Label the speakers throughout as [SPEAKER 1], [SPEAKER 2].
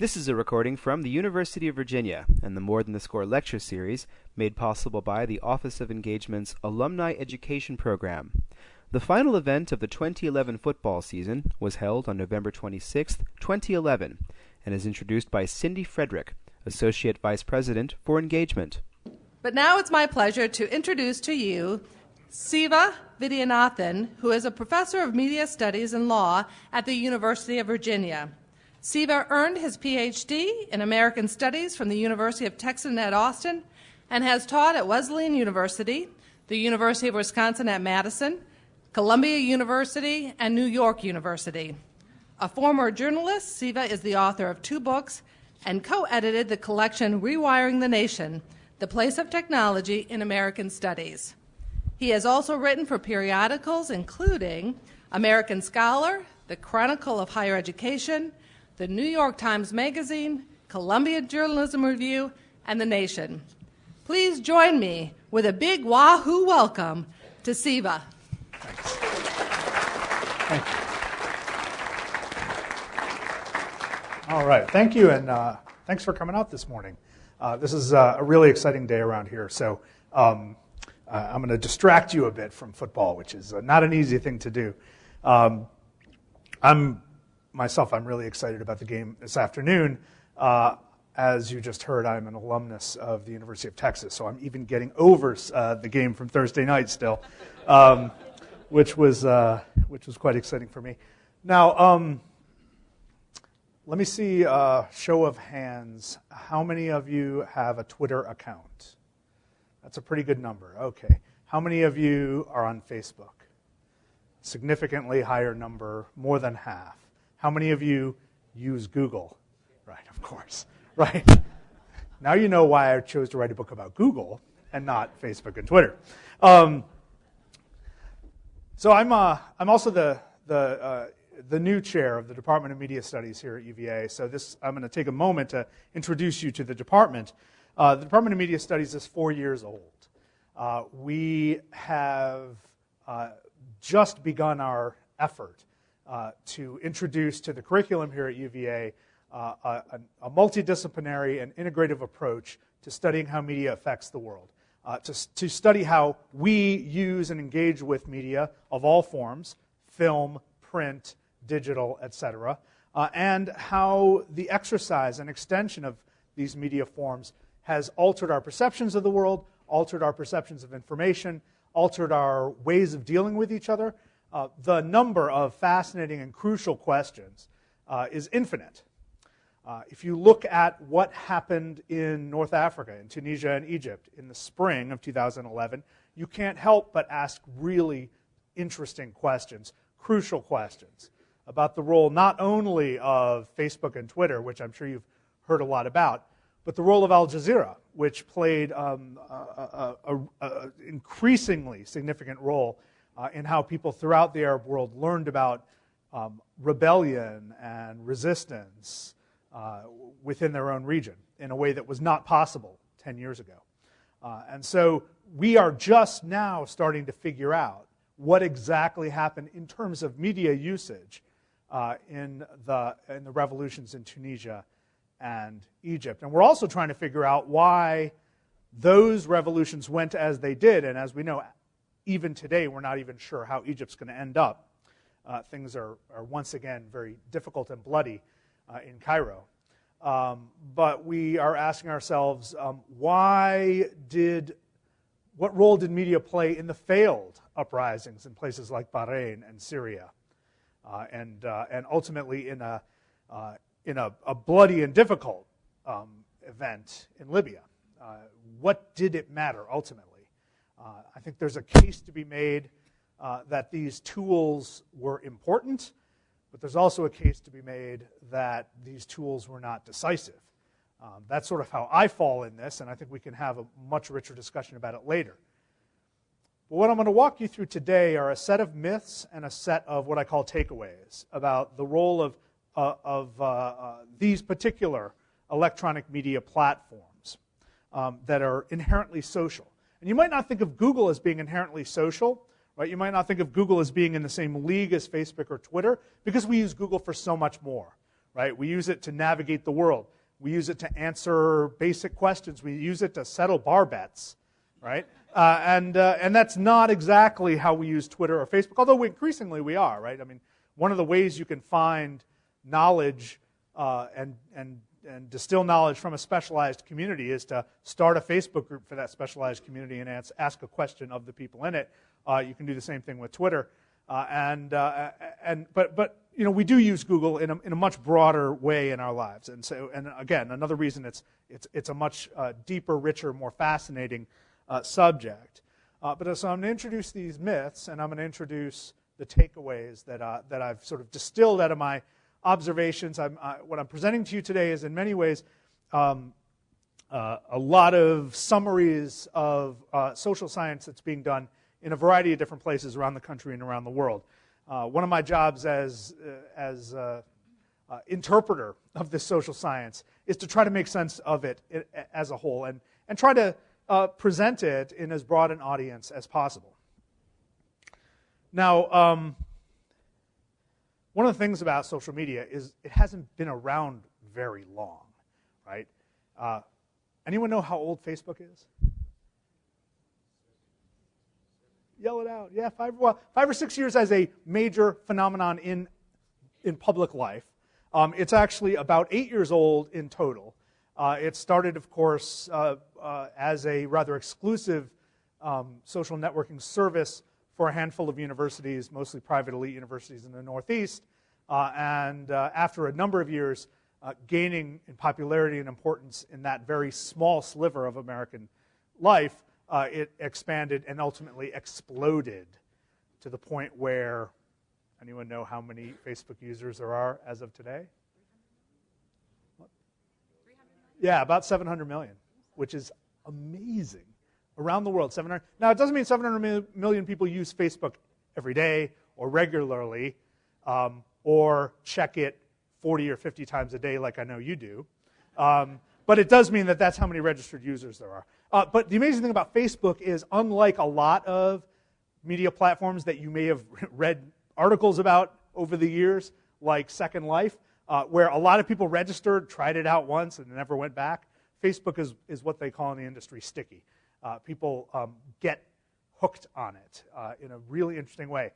[SPEAKER 1] This is a recording from the University of Virginia and the More Than the Score lecture series made possible by the Office of Engagement's Alumni Education Program. The final event of the 2011 football season was held on November 26, 2011, and is introduced by Cindy Frederick, Associate Vice President for Engagement.
[SPEAKER 2] But now it's my pleasure to introduce to you Siva Vaidhyanathan, who is a professor of media studies and law at the University of Virginia. Siva earned his Ph.D. in American Studies from the University of Texas at Austin and has taught at Wesleyan University, the University of Wisconsin at Madison, Columbia University, and New York University. A former journalist, Siva is the author of 2 books and co-edited the collection Rewiring the Nation, The Place of Technology in American Studies. He has also written for periodicals including American Scholar, the Chronicle of Higher Education, the New York Times Magazine, Columbia Journalism Review, and The Nation. Please join me with a big wahoo welcome to Siva.
[SPEAKER 3] Thanks. Thank you. All right, thank you, and thanks for coming out this morning. This is a really exciting day around here, so I'm going to distract you a bit from football, which is not an easy thing to do. I'm really excited about the game this afternoon. As you just heard, I'm an alumnus of the University of Texas, so I'm even getting over the game from Thursday night still, which was quite exciting for me. Now, let me see a show of hands. How many of you have a Twitter account? That's a pretty good number. Okay. How many of you are on Facebook? Significantly higher number, more than half. How many of you use Google? Right, of course. Right. Now you know why I chose to write a book about Google and not Facebook and Twitter. So I'm also the new chair of the Department of Media Studies here at UVA. So I'm going to take a moment to introduce you to the department. The Department of Media Studies is 4 years old. We have just begun our effort to introduce to the curriculum here at UVA a multidisciplinary and integrative approach to studying how media affects the world, to study how we use and engage with media of all forms, film, print, digital, etc., and how the exercise and extension of these media forms has altered our perceptions of the world, altered our perceptions of information, altered our ways of dealing with each other. The number of fascinating and crucial questions is infinite. If you look at what happened in North Africa, in Tunisia and Egypt in the spring of 2011, you can't help but ask really interesting questions, crucial questions, about the role not only of Facebook and Twitter, which I'm sure you've heard a lot about, but the role of Al Jazeera, which played an increasingly significant role in how people throughout the Arab world learned about rebellion and resistance within their own region in a way that was not possible 10 years ago. And so we are just now starting to figure out what exactly happened in terms of media usage in the revolutions in Tunisia and Egypt. And we're also trying to figure out why those revolutions went as they did. And as we know, even today, we're not even sure how Egypt's going to end up. Things are once again very difficult and bloody in Cairo. But we are asking ourselves, what role did media play in the failed uprisings in places like Bahrain and Syria, and ultimately in a bloody and difficult event in Libya? What did it matter ultimately? I think there's a case to be made that these tools were important, but there's also a case to be made that these tools were not decisive. That's sort of how I fall in this, and I think we can have a much richer discussion about it later. But what I'm going to walk you through today are a set of myths and a set of what I call takeaways about the role of these particular electronic media platforms that are inherently social. And you might not think of Google as being inherently social, right? You might not think of Google as being in the same league as Facebook or Twitter, because we use Google for so much more, right? We use it to navigate the world. We use it to answer basic questions. We use it to settle bar bets, right? And that's not exactly how we use Twitter or Facebook, although increasingly we are, right? I mean, one of the ways you can find knowledge and distill knowledge from a specialized community is to start a Facebook group for that specialized community and ask a question of the people in it. You can do the same thing with Twitter, but you know, we do use Google in a much broader way in our lives, and again, another reason it's a much deeper, richer, more fascinating subject. But so I'm going to introduce these myths, and I'm going to introduce the takeaways that I've sort of distilled out of my observations. What I'm presenting to you today is in many ways a lot of summaries of social science that's being done in a variety of different places around the country and around the world. One of my jobs as interpreter of this social science is to try to make sense of it as a whole and try to present it in as broad an audience as possible. Now, one of the things about social media is it hasn't been around very long, right? Anyone know how old Facebook is? Yell it out. Yeah, 5 or 6 years as a major phenomenon in public life. It's actually about 8 years old in total. It started, of course, as a rather exclusive social networking service for a handful of universities, mostly private elite universities in the Northeast, and after a number of years gaining in popularity and importance in that very small sliver of American life, it expanded and ultimately exploded to the point where, anyone know how many Facebook users there are as of today? What? Yeah, about 700 million, which is amazing. Around the world, 700. Now, it doesn't mean 700 million people use Facebook every day or regularly or check it 40 or 50 times a day like I know you do. But it does mean that that's how many registered users there are. But the amazing thing about Facebook is, unlike a lot of media platforms that you may have read articles about over the years, like Second Life, where a lot of people registered, tried it out once, and never went back, Facebook is what they call in the industry sticky. People get hooked on it in a really interesting way.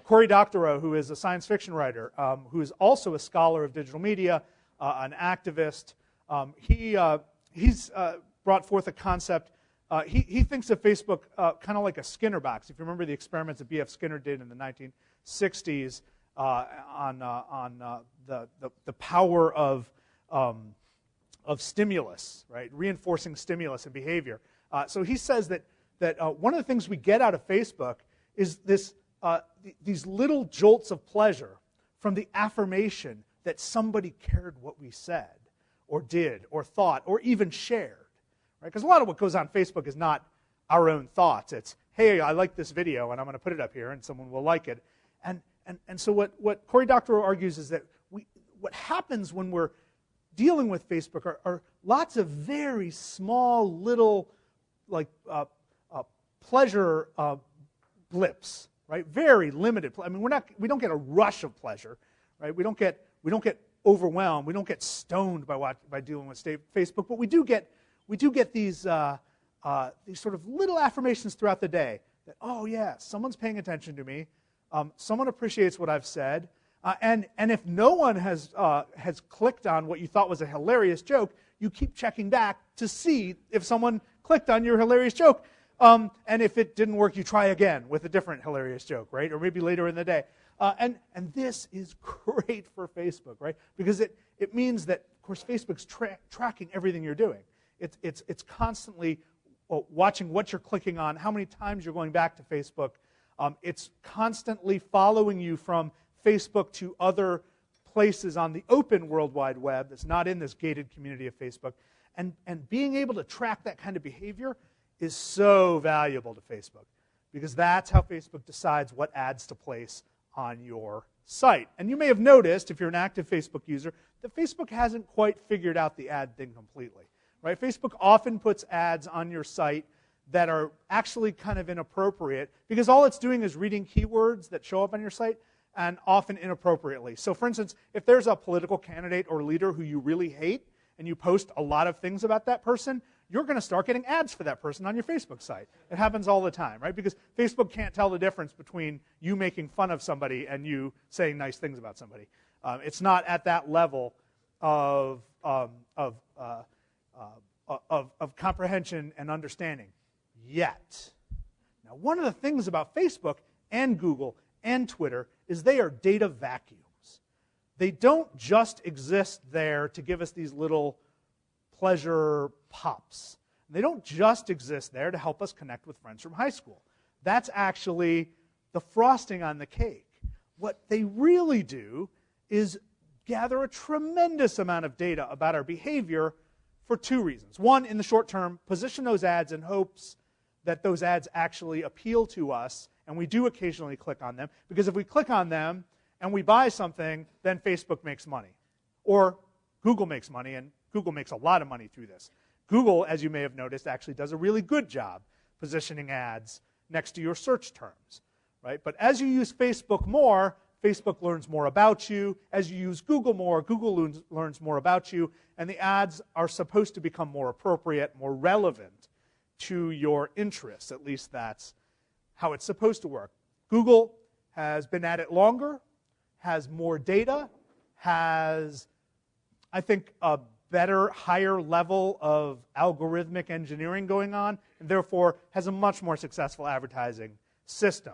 [SPEAKER 3] Cory Doctorow, who is a science fiction writer, who is also a scholar of digital media, an activist, he's brought forth a concept. He thinks of Facebook kind of like a Skinner box. If you remember the experiments that B.F. Skinner did in the 1960s on the power of stimulus, right? Reinforcing stimulus and behavior. So he says that one of the things we get out of Facebook is these little jolts of pleasure from the affirmation that somebody cared what we said, or did, or thought, or even shared. Right? Because a lot of what goes on Facebook is not our own thoughts. It's, hey, I like this video, and I'm going to put it up here, and someone will like it. And so what Cory Doctorow argues is that what happens when we're dealing with Facebook are lots of very small little pleasure blips, right? Very limited. I mean, we don't get a rush of pleasure, right? We don't get overwhelmed. We don't get stoned by dealing with Facebook, but we do get these sort of little affirmations throughout the day that, oh yeah, someone's paying attention to me, someone appreciates what I've said, and if no one has clicked on what you thought was a hilarious joke, you keep checking back to see if someone clicked on your hilarious joke. And if it didn't work, you try again with a different hilarious joke, right? Or maybe later in the day. And this is great for Facebook, right? Because it means that, of course, Facebook's tracking everything you're doing. It's constantly watching what you're clicking on, how many times you're going back to Facebook. It's constantly following you from Facebook to other places on the open World Wide Web that's not in this gated community of Facebook. And being able to track that kind of behavior is so valuable to Facebook, because that's how Facebook decides what ads to place on your site. And you may have noticed, if you're an active Facebook user, that Facebook hasn't quite figured out the ad thing completely. Right? Facebook often puts ads on your site that are actually kind of inappropriate, because all it's doing is reading keywords that show up on your site, and often inappropriately. So for instance, if there's a political candidate or leader who you really hate, and you post a lot of things about that person, you're going to start getting ads for that person on your Facebook site. It happens all the time, right? Because Facebook can't tell the difference between you making fun of somebody and you saying nice things about somebody. It's not at that level of comprehension and understanding yet. Now, one of the things about Facebook and Google and Twitter is they are data vacuums. They don't just exist there to give us these little pleasure pops. They don't just exist there to help us connect with friends from high school. That's actually the frosting on the cake. What they really do is gather a tremendous amount of data about our behavior for two reasons. One, in the short term, position those ads in hopes that those ads actually appeal to us, and we do occasionally click on them, because if we click on them and we buy something, then Facebook makes money. Or Google makes money, and Google makes a lot of money through this. Google, as you may have noticed, actually does a really good job positioning ads next to your search terms, right? But as you use Facebook more, Facebook learns more about you. As you use Google more, Google learns more about you, and the ads are supposed to become more appropriate, more relevant to your interests. At least that's how it's supposed to work. Google has been at it longer, has more data, has, I think, a better, higher level of algorithmic engineering going on, and therefore has a much more successful advertising system,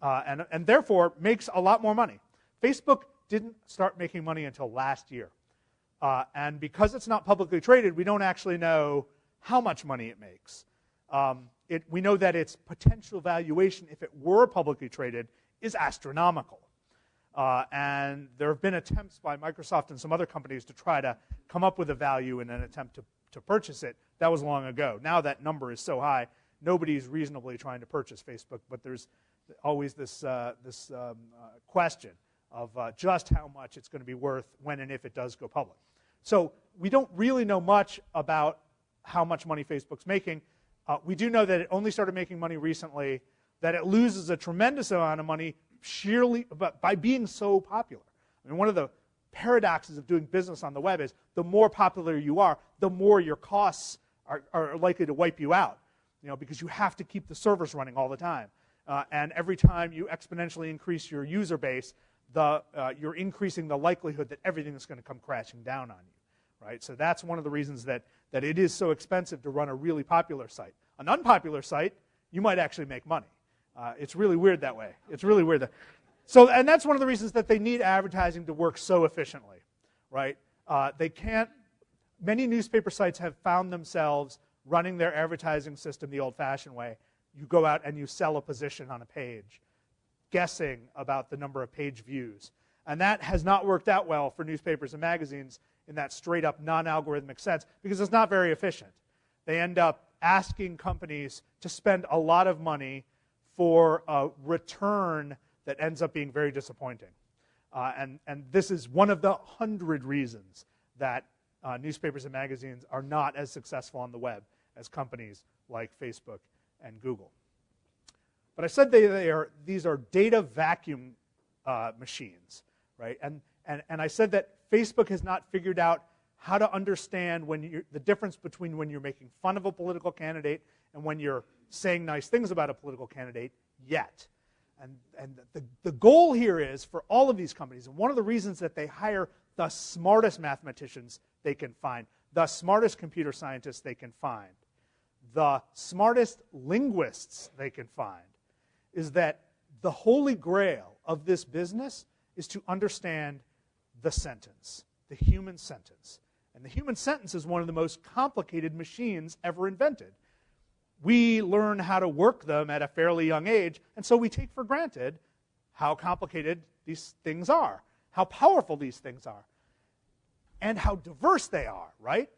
[SPEAKER 3] and therefore makes a lot more money. Facebook didn't start making money until last year, and because it's not publicly traded, we don't actually know how much money it makes. We know that its potential valuation, if it were publicly traded, is astronomical. And there have been attempts by Microsoft and some other companies to try to come up with a value in an attempt to purchase it. That was long ago. Now that number is so high, nobody's reasonably trying to purchase Facebook, but there's always this question of just how much it's going to be worth when and if it does go public. So we don't really know much about how much money Facebook's making. We do know that it only started making money recently, that it loses a tremendous amount of money sheerly by being so popular. I mean, one of the paradoxes of doing business on the web is the more popular you are, the more your costs are likely to wipe you out, because you have to keep the servers running all the time. And every time you exponentially increase your user base, you're increasing the likelihood that everything is going to come crashing down on you, right? So that's one of the reasons that it is so expensive to run a really popular site. An unpopular site, you might actually make money. It's really weird that way. It's really weird. And that's one of the reasons that they need advertising to work so efficiently, right? Many newspaper sites have found themselves running their advertising system the old-fashioned way. You go out and you sell a position on a page, guessing about the number of page views. And that has not worked out well for newspapers and magazines in that straight-up non-algorithmic sense, because it's not very efficient. They end up asking companies to spend a lot of money for a return that ends up being very disappointing. And this is one of the 100 reasons that newspapers and magazines are not as successful on the web as companies like Facebook and Google. But I said these are data vacuum machines, right? And I said that Facebook has not figured out how to understand the difference between when you're making fun of a political candidate and when you're saying nice things about a political candidate yet. And the goal here is for all of these companies, and one of the reasons that they hire the smartest mathematicians they can find, the smartest computer scientists they can find, the smartest linguists they can find, is that the holy grail of this business is to understand the sentence, the human sentence. And the human sentence is one of the most complicated machines ever invented. We learn how to work them at a fairly young age, and so we take for granted how complicated these things are, how powerful these things are, and how diverse they are, right?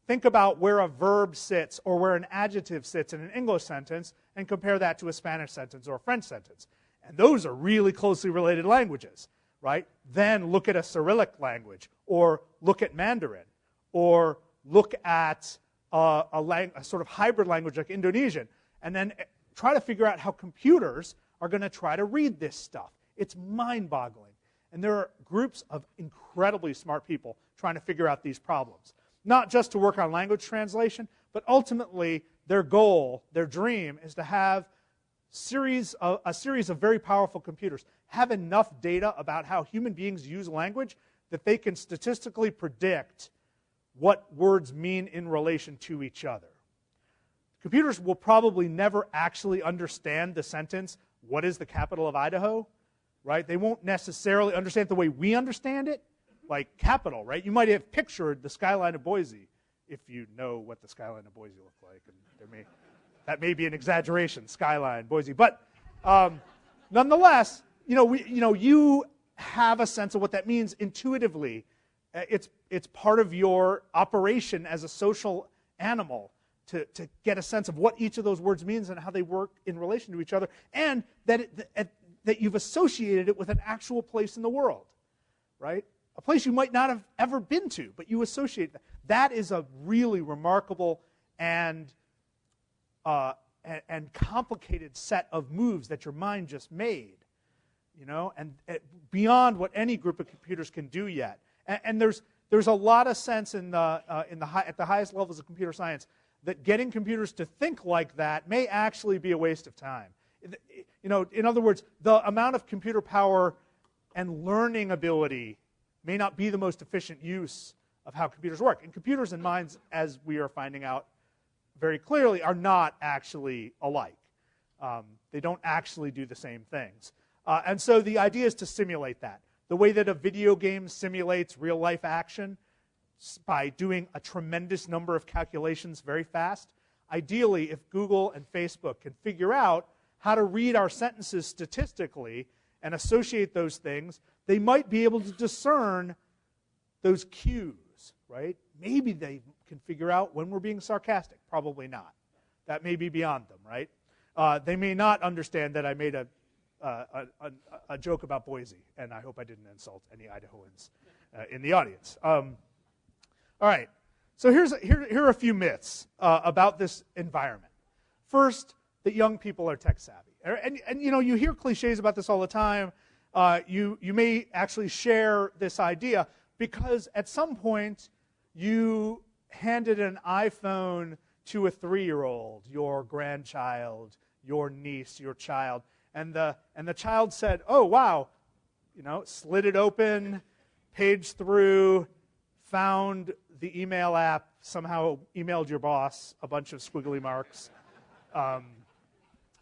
[SPEAKER 3] Think about where a verb sits or where an adjective sits in an English sentence and compare that to a Spanish sentence or a French sentence. And those are really closely related languages, right? Then look at a Cyrillic language, or look at Mandarin, or look at a sort of hybrid language like Indonesian, and then try to figure out how computers are going to try to read this stuff. It's mind-boggling. And there are groups of incredibly smart people trying to figure out these problems. Not just to work on language translation, but ultimately their goal, their dream, is to have a series of very powerful computers have enough data about how human beings use language that they can statistically predict what words mean in relation to each other. Computers will probably never actually understand the sentence, "What is the capital of Idaho?" Right? They won't necessarily understand it the way we understand it, like capital, right? You might have pictured the skyline of Boise, if you know what the skyline of Boise looked like. And that may be an exaggeration, skyline, Boise. But nonetheless, you have a sense of what that means intuitively. It's part of your operation as a social animal to get a sense of what each of those words means and how they work in relation to each other, and that you've associated it with an actual place in the world, right? A place you might not have ever been to, but you associate that. That is a really remarkable and complicated set of moves that your mind just made, and beyond what any group of computers can do yet. And there's a lot of sense at the highest levels of computer science that getting computers to think like that may actually be a waste of time. In other words, the amount of computer power and learning ability may not be the most efficient use of how computers work. And computers and minds, as we are finding out very clearly, are not actually alike. They don't actually do the same things. And so the idea is to simulate that. The way that a video game simulates real-life action by doing a tremendous number of calculations very fast. Ideally, if Google and Facebook can figure out how to read our sentences statistically and associate those things, they might be able to discern those cues, right? Maybe they can figure out when we're being sarcastic. Probably not. That may be beyond them, right? They may not understand that I made a joke about Boise, and I hope I didn't insult any Idahoans in the audience. All right, so here are a few myths about this environment. First, that young people are tech savvy. And you hear cliches about this all the time. You may actually share this idea because at some point you handed an iPhone to a 3-year-old, your grandchild, your niece, your child, and the child said, "Oh, wow," slid it open, paged through, found the email app, somehow emailed your boss a bunch of squiggly marks.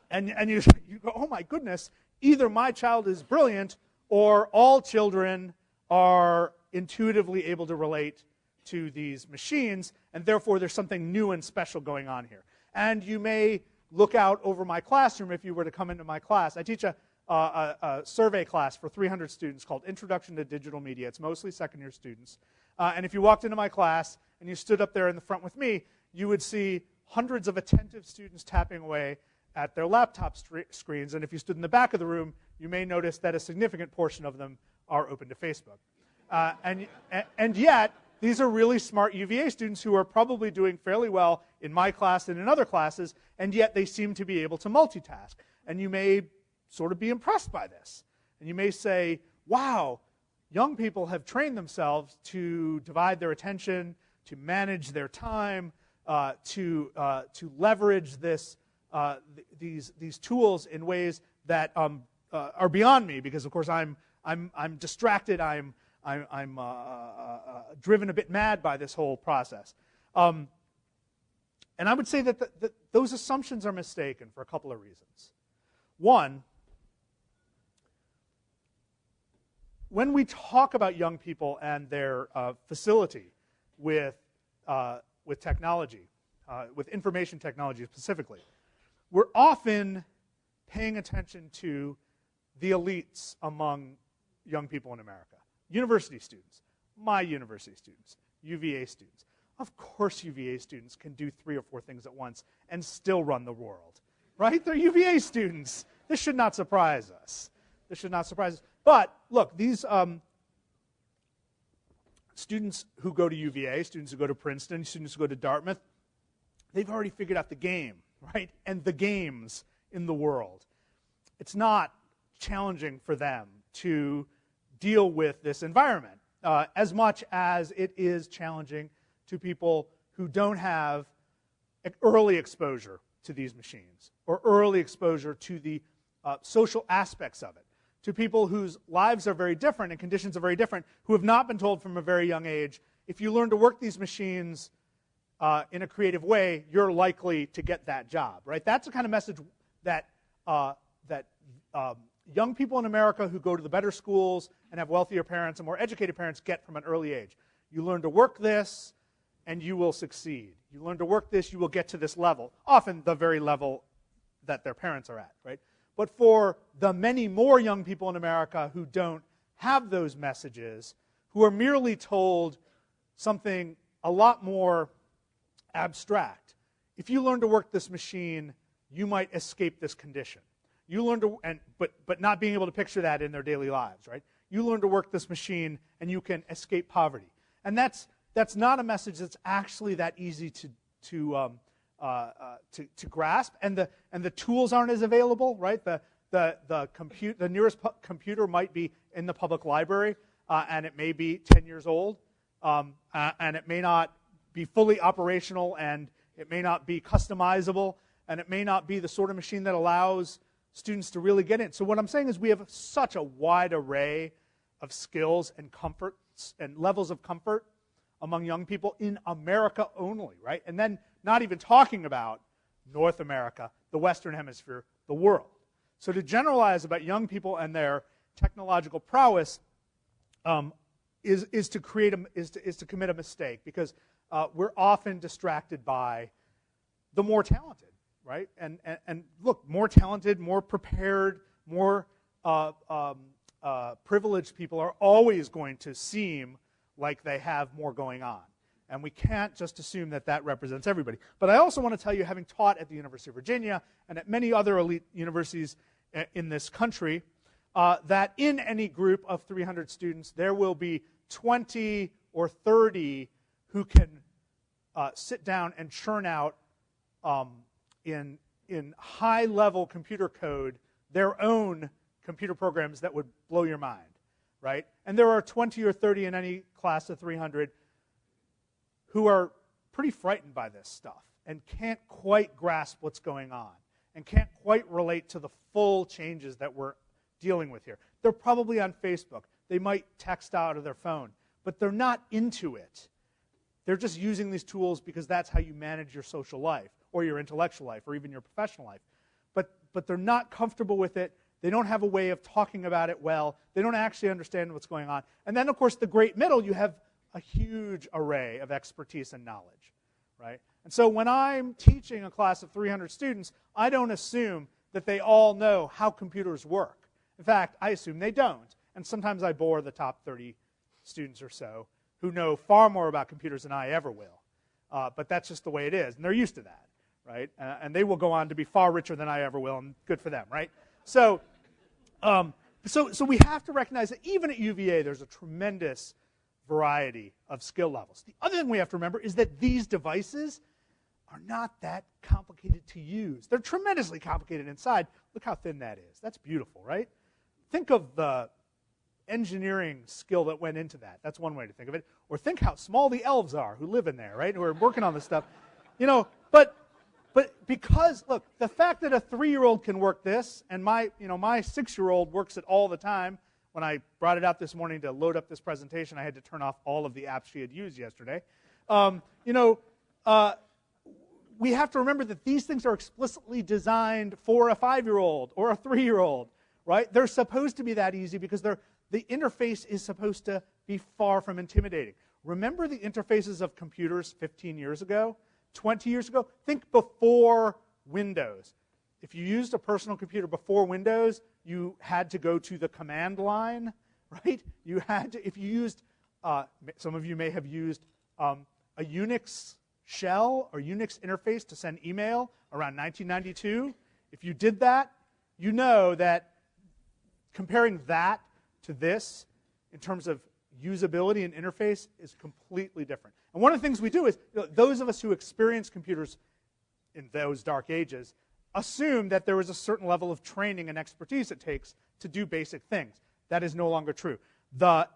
[SPEAKER 3] And you go, "Oh my goodness, either my child is brilliant or all children are intuitively able to relate to these machines, and therefore there's something new and special going on here." And you may look out over my classroom if you were to come into my class. I teach a survey class for 300 students called Introduction to Digital Media. It's mostly second-year students. And if you walked into my class and you stood up there in the front with me, you would see hundreds of attentive students tapping away at their laptop screens. And if you stood in the back of the room, you may notice that a significant portion of them are open to Facebook. And yet, these are really smart UVA students who are probably doing fairly well in my class and in other classes, and yet they seem to be able to multitask. And you may sort of be impressed by this. And you may say, wow, young people have trained themselves to divide their attention, to manage their time, to leverage these tools in ways that are beyond me, because of course I'm distracted. I'm driven a bit mad by this whole process. And I would say that those assumptions are mistaken for a couple of reasons. One, when we talk about young people and their facility with technology, with information technology specifically, we're often paying attention to the elites among young people in America. University students, my university students, UVA students. Of course UVA students can do 3 or 4 things at once and still run the world, right? They're UVA students. This should not surprise us. This should not surprise us. But look, these students who go to UVA, students who go to Princeton, students who go to Dartmouth, they've already figured out the game, right? And the games in the world. It's not challenging for them to deal with this environment, as much as it is challenging to people who don't have early exposure to these machines or early exposure to the social aspects of it, to people whose lives are very different and conditions are very different, who have not been told from a very young age, if you learn to work these machines in a creative way, you're likely to get that job, right? That's the kind of message that young people in America who go to the better schools and have wealthier parents and more educated parents get from an early age. You learn to work this, and you will succeed. You learn to work this, you will get to this level, often the very level that their parents are at, right? But for the many more young people in America who don't have those messages, who are merely told something a lot more abstract, if you learn to work this machine, you might escape this condition. You learn to, but not being able to picture that in their daily lives, right? You learn to work this machine, and you can escape poverty. And that's not a message that's actually that easy to grasp, and the tools aren't as available, right? The nearest computer might be in the public library, and it may be 10 years old, and it may not be fully operational, and it may not be customizable, and it may not be the sort of machine that allows students to really get in. So what I'm saying is we have such a wide array of skills and comforts and levels of comfort among young people in America only, right? And then not even talking about North America, the Western Hemisphere, the world. So to generalize about young people and their technological prowess is to commit a mistake, because we're often distracted by the more talented, right? And look, more talented, more prepared, more privileged people are always going to seem like they have more going on. And we can't just assume that that represents everybody. But I also want to tell you, having taught at the University of Virginia and at many other elite universities in this country, that in any group of 300 students, there will be 20 or 30 who can sit down and churn out in high-level computer code their own computer programs that would blow your mind, right? And there are 20 or 30 in any class of 300 who are pretty frightened by this stuff and can't quite grasp what's going on and can't quite relate to the full changes that we're dealing with here. They're probably on Facebook. They might text out of their phone, but they're not into it. They're just using these tools because that's how you manage your social life or your intellectual life or even your professional life. But they're not comfortable with it. They don't have a way of talking about it well. They don't actually understand what's going on. And then, of course, the great middle, you have a huge array of expertise and knowledge, right? And so when I'm teaching a class of 300 students, I don't assume that they all know how computers work. In fact, I assume they don't. And sometimes I bore the top 30 students or so who know far more about computers than I ever will. But that's just the way it is, and they're used to that, right? And they will go on to be far richer than I ever will, and good for them, right? So we have to recognize that even at UVA, there's a tremendous variety of skill levels. The other thing we have to remember is that these devices are not that complicated to use. They're tremendously complicated inside. Look how thin that is. That's beautiful, right? Think of the engineering skill that went into that. That's one way to think of it. Or think how small the elves are who live in there, right? Who are working on this stuff. But because, look, the fact that a 3-year-old can work this, and my 6-year-old works it all the time. When I brought it out this morning to load up this presentation, I had to turn off all of the apps she had used yesterday. We have to remember that these things are explicitly designed for a 5-year-old or a 3-year-old, right? They're supposed to be that easy because the interface is supposed to be far from intimidating. Remember the interfaces of computers 15 years ago, 20 years ago? Think before Windows. If you used a personal computer before Windows, you had to go to the command line, right? You had to, if you used, some of you may have used a Unix shell or Unix interface to send email around 1992. If you did that, you know that comparing that to this in terms of usability and interface is completely different. And one of the things we do is, those of us who experience computers in those dark ages assume that there was a certain level of training and expertise it takes to do basic things. That is no longer true. The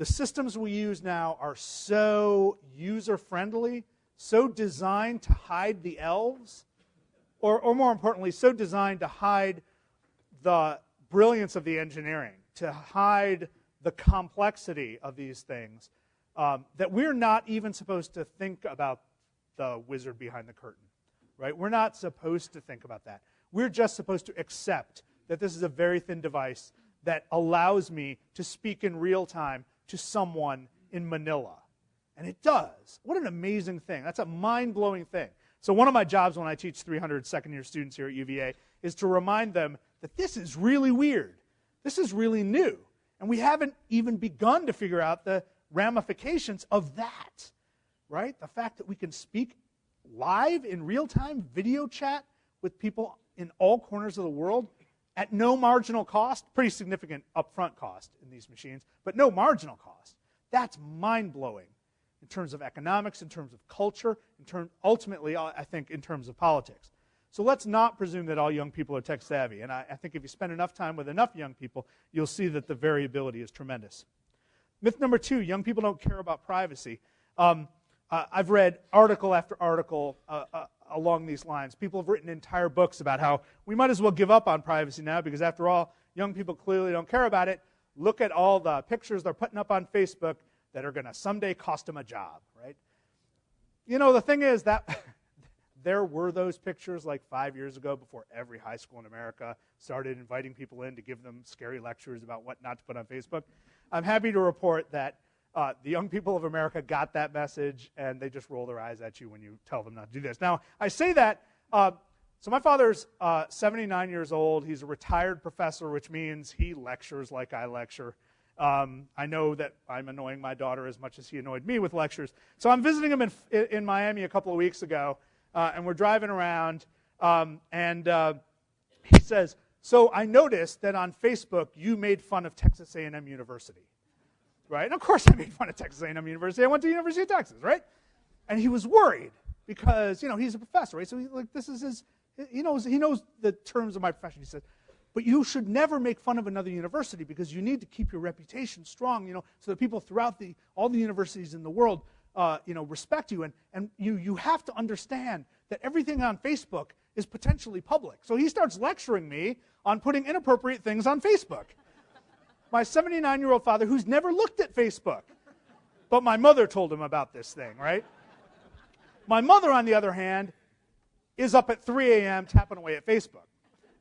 [SPEAKER 3] systems we use now are so user-friendly, so designed to hide the elves, or more importantly, so designed to hide the brilliance of the engineering, to hide the complexity of these things, that we're not even supposed to think about the wizard behind the curtain, right? We're not supposed to think about that. We're just supposed to accept that this is a very thin device that allows me to speak in real time to someone in Manila. And it does. What an amazing thing. That's a mind-blowing thing. So one of my jobs when I teach 300 second-year students here at UVA is to remind them that this is really weird. This is really new. And we haven't even begun to figure out the ramifications of that, right? The fact that we can speak live in real time, video chat with people in all corners of the world at no marginal cost, pretty significant upfront cost in these machines, but no marginal cost. That's mind-blowing in terms of economics, in terms of culture, ultimately, I think, in terms of politics. So let's not presume that all young people are tech savvy. And I think if you spend enough time with enough young people, you'll see that the variability is tremendous. Myth number 2, young people don't care about privacy. I've read article after article along these lines. People have written entire books about how we might as well give up on privacy now because, after all, young people clearly don't care about it. Look at all the pictures they're putting up on Facebook that are going to someday cost them a job, right? You know, the thing is that there were those pictures like 5 years ago before every high school in America started inviting people in to give them scary lectures about what not to put on Facebook. I'm happy to report that the young people of America got that message, and they just roll their eyes at you when you tell them not to do this. Now, I say that, so my father's 79 years old. He's a retired professor, which means he lectures like I lecture. I know that I'm annoying my daughter as much as he annoyed me with lectures. So I'm visiting him in Miami a couple of weeks ago, and we're driving around, and he says, so I noticed that on Facebook you made fun of Texas A&M University. Right? And of course I made fun of Texas A&M University. I went to the University of Texas, right? And he was worried because, you know, he's a professor, right? So this is his, he knows the terms of my profession. He said, but you should never make fun of another university because you need to keep your reputation strong, you know, so that people throughout all the universities in the world, respect you. And you have to understand that everything on Facebook is potentially public. So he starts lecturing me on putting inappropriate things on Facebook. My 79-year-old father, who's never looked at Facebook. But my mother told him about this thing, right? My mother, on the other hand, is up at 3 a.m. tapping away at Facebook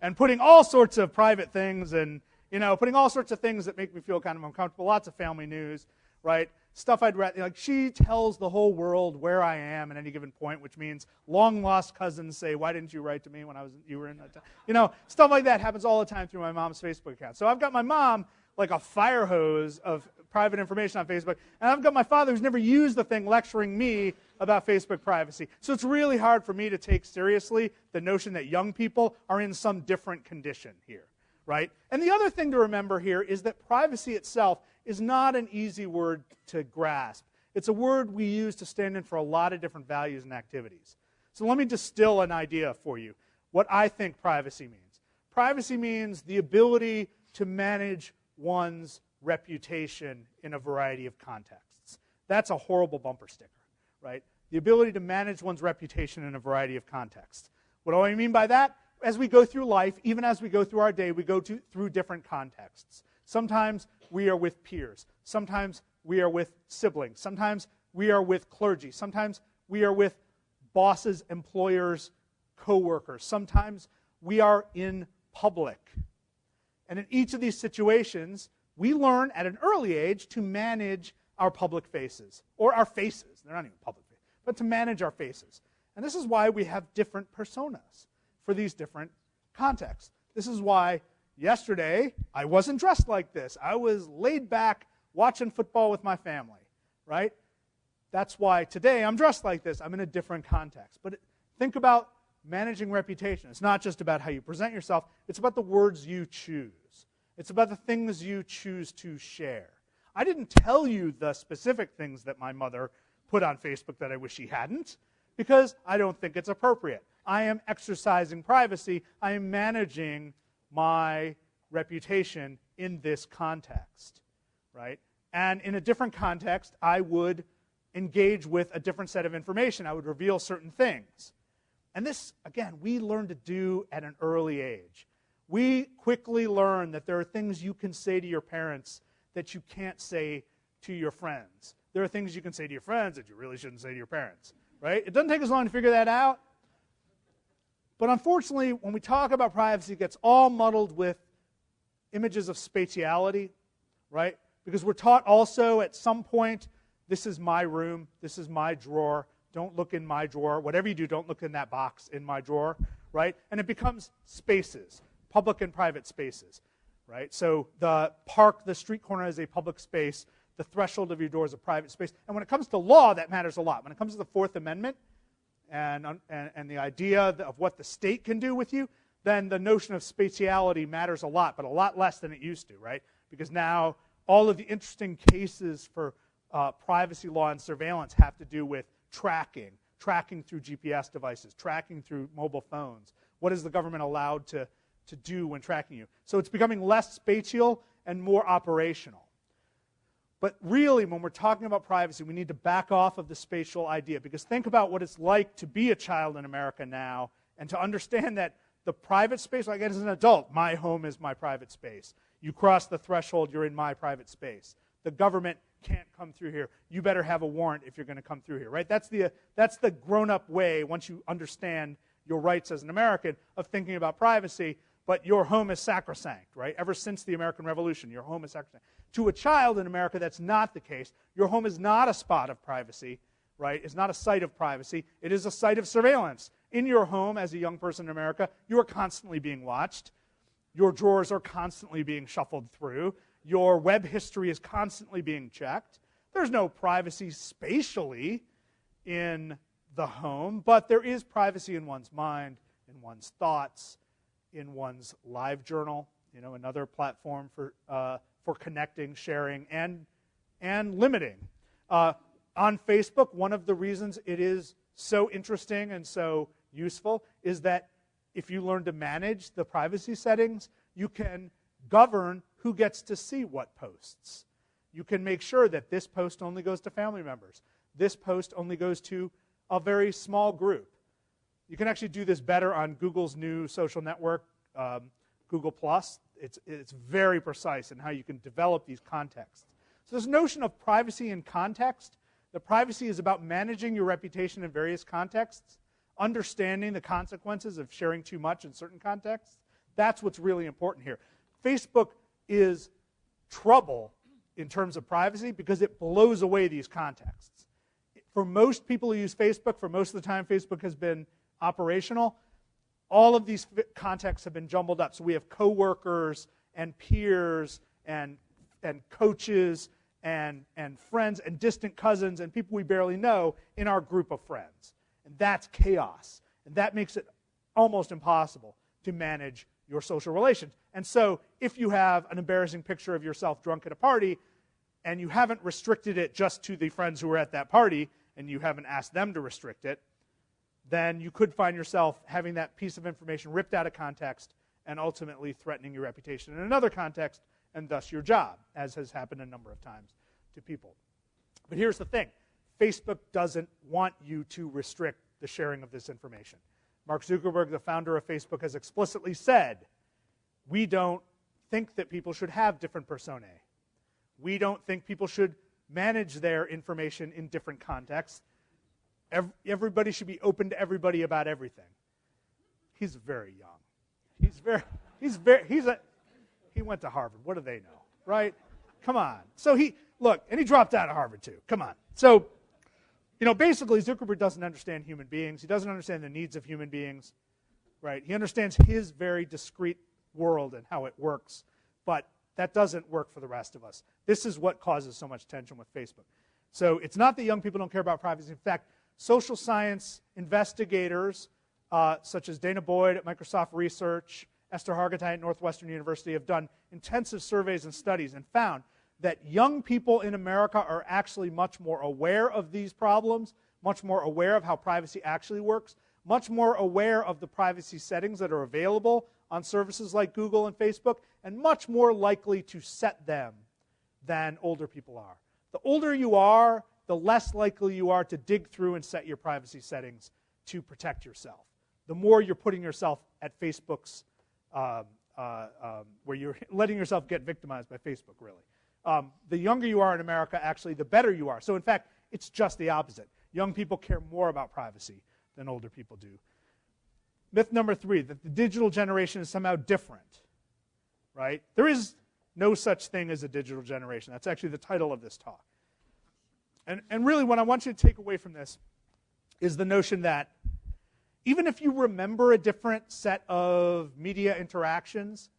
[SPEAKER 3] and putting all sorts of private things and, you know, putting all sorts of things that make me feel kind of uncomfortable, lots of family news, right? Stuff I'd rather, like, she tells the whole world where I am at any given point, which means long-lost cousins say, why didn't you write to me when you were in that time? You know, stuff like that happens all the time through my mom's Facebook account. So I've got my mom like a fire hose of private information on Facebook, and I've got my father who's never used the thing lecturing me about Facebook privacy. So it's really hard for me to take seriously the notion that young people are in some different condition here, right? And the other thing to remember here is that privacy itself is not an easy word to grasp. It's a word we use to stand in for a lot of different values and activities. So let me distill an idea for you, what I think privacy means. Privacy means the ability to manage one's reputation in a variety of contexts. That's a horrible bumper sticker, right? The ability to manage one's reputation in a variety of contexts. What do I mean by that? As we go through life, even as we go through our day, we go through different contexts. Sometimes we are with peers. Sometimes we are with siblings. Sometimes we are with clergy. Sometimes we are with bosses, employers, co-workers. Sometimes we are in public. And in each of these situations, we learn at an early age to manage our public faces, or our faces. They're not even public faces, but to manage our faces. And this is why we have different personas for these different contexts. This is why yesterday I wasn't dressed like this. I was laid back watching football with my family, right? That's why today I'm dressed like this. I'm in a different context. But think about managing reputation. It's not just about how you present yourself. It's about the words you choose. It's about the things you choose to share. I didn't tell you the specific things that my mother put on Facebook that I wish she hadn't, because I don't think it's appropriate. I am exercising privacy. I am managing my reputation in this context, right? And in a different context, I would engage with a different set of information. I would reveal certain things. And this, again, we learn to do at an early age. We quickly learn that there are things you can say to your parents that you can't say to your friends. There are things you can say to your friends that you really shouldn't say to your parents, right? It doesn't take us long to figure that out. But unfortunately, when we talk about privacy, it gets all muddled with images of spatiality, right? Because we're taught also at some point, this is my room, this is my drawer, don't look in my drawer. Whatever you do, don't look in that box in my drawer, right? And it becomes spaces, public and private spaces, right? So the park, the street corner is a public space. The threshold of your door is a private space. And when it comes to law, that matters a lot. When it comes to the Fourth Amendment and the idea of what the state can do with you, then the notion of spatiality matters a lot, but a lot less than it used to, right? Because now all of the interesting cases for privacy law and surveillance have to do with tracking through GPS devices, tracking through mobile phones. What is the government allowed to do when tracking you? So it's becoming less spatial and more operational. But really, when we're talking about privacy, we need to back off of the spatial idea, because think about what it's like to be a child in America now and to understand that the private space, like as an adult, my home is my private space. You cross the threshold, you're in my private space. The government can't come through here. You better have a warrant if you're going to come through here, right? That's the grown-up way, once you understand your rights as an American, of thinking about privacy. But your home is sacrosanct, right? Ever since the American Revolution, your home is sacrosanct. To a child in America, that's not the case. Your home is not a spot of privacy, right? It's not a site of privacy. It is a site of surveillance. In your home, as a young person in America, you are constantly being watched. Your drawers are constantly being shuffled through. Your web history is constantly being checked. There's no privacy spatially in the home, but there is privacy in one's mind, in one's thoughts, in one's live journal, another platform for connecting, sharing, and limiting. On Facebook, one of the reasons it is so interesting and so useful is that if you learn to manage the privacy settings, you can govern who gets to see what posts. You can make sure that this post only goes to family members. This post only goes to a very small group. You can actually do this better on Google's new social network, Google+. It's very precise in how you can develop these contexts. So this notion of privacy in context, the privacy is about managing your reputation in various contexts, understanding the consequences of sharing too much in certain contexts. That's what's really important here. Facebook is trouble in terms of privacy because it blows away these contexts. For most people who use Facebook, for most of the time Facebook has been operational, all of these contexts have been jumbled up. So we have coworkers and peers and coaches and friends and distant cousins and people we barely know in our group of friends. And that's chaos. And that makes it almost impossible to manage your social relations. And so if you have an embarrassing picture of yourself drunk at a party and you haven't restricted it just to the friends who were at that party and you haven't asked them to restrict it, then you could find yourself having that piece of information ripped out of context and ultimately threatening your reputation in another context and thus your job, as has happened a number of times to people. But here's the thing. Facebook doesn't want you to restrict the sharing of this information. Mark Zuckerberg, the founder of Facebook, has explicitly said, we don't think that people should have different personae. We don't think people should manage their information in different contexts. Everybody should be open to everybody about everything. He's very young. He went to Harvard. What do they know, right? Come on. So he dropped out of Harvard too. Come on. So, basically Zuckerberg doesn't understand human beings. He doesn't understand the needs of human beings, right? He understands his very discrete world and how it works, but that doesn't work for the rest of us. This is what causes so much tension with Facebook. So it's not that young people don't care about privacy. In fact, social science investigators, such as Dana Boyd at Microsoft Research, Esther Hargitay at Northwestern University, have done intensive surveys and studies and found that young people in America are actually much more aware of these problems, much more aware of how privacy actually works, much more aware of the privacy settings that are available on services like Google and Facebook, and much more likely to set them than older people are. The older you are, the less likely you are to dig through and set your privacy settings to protect yourself. The more you're putting yourself at Facebook's, where you're letting yourself get victimized by Facebook, really. The younger you are in America, actually, the better you are. So in fact, it's just the opposite. Young people care more about privacy than older people do. Myth number 3, that the digital generation is somehow different, right? There is no such thing as a digital generation. That's actually the title of this talk. And really what I want you to take away from this is the notion that even if you remember a different set of media interactions,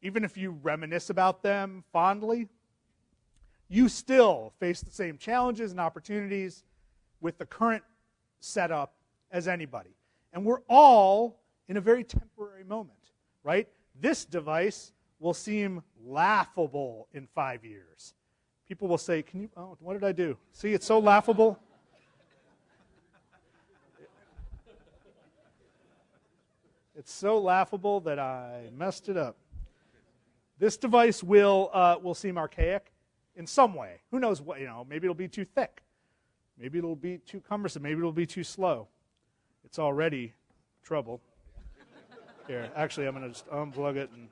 [SPEAKER 3] even if you reminisce about them fondly, you still face the same challenges and opportunities with the current setup as anybody. And we're all in a very temporary moment, right? This device will seem laughable in 5 years. People will say, what did I do? See, it's so laughable. It's so laughable that I messed it up. This device will seem archaic in some way. Who knows what, maybe it'll be too thick. Maybe it'll be too cumbersome. Maybe it'll be too slow. It's already trouble. Here, actually, I'm going to just unplug it and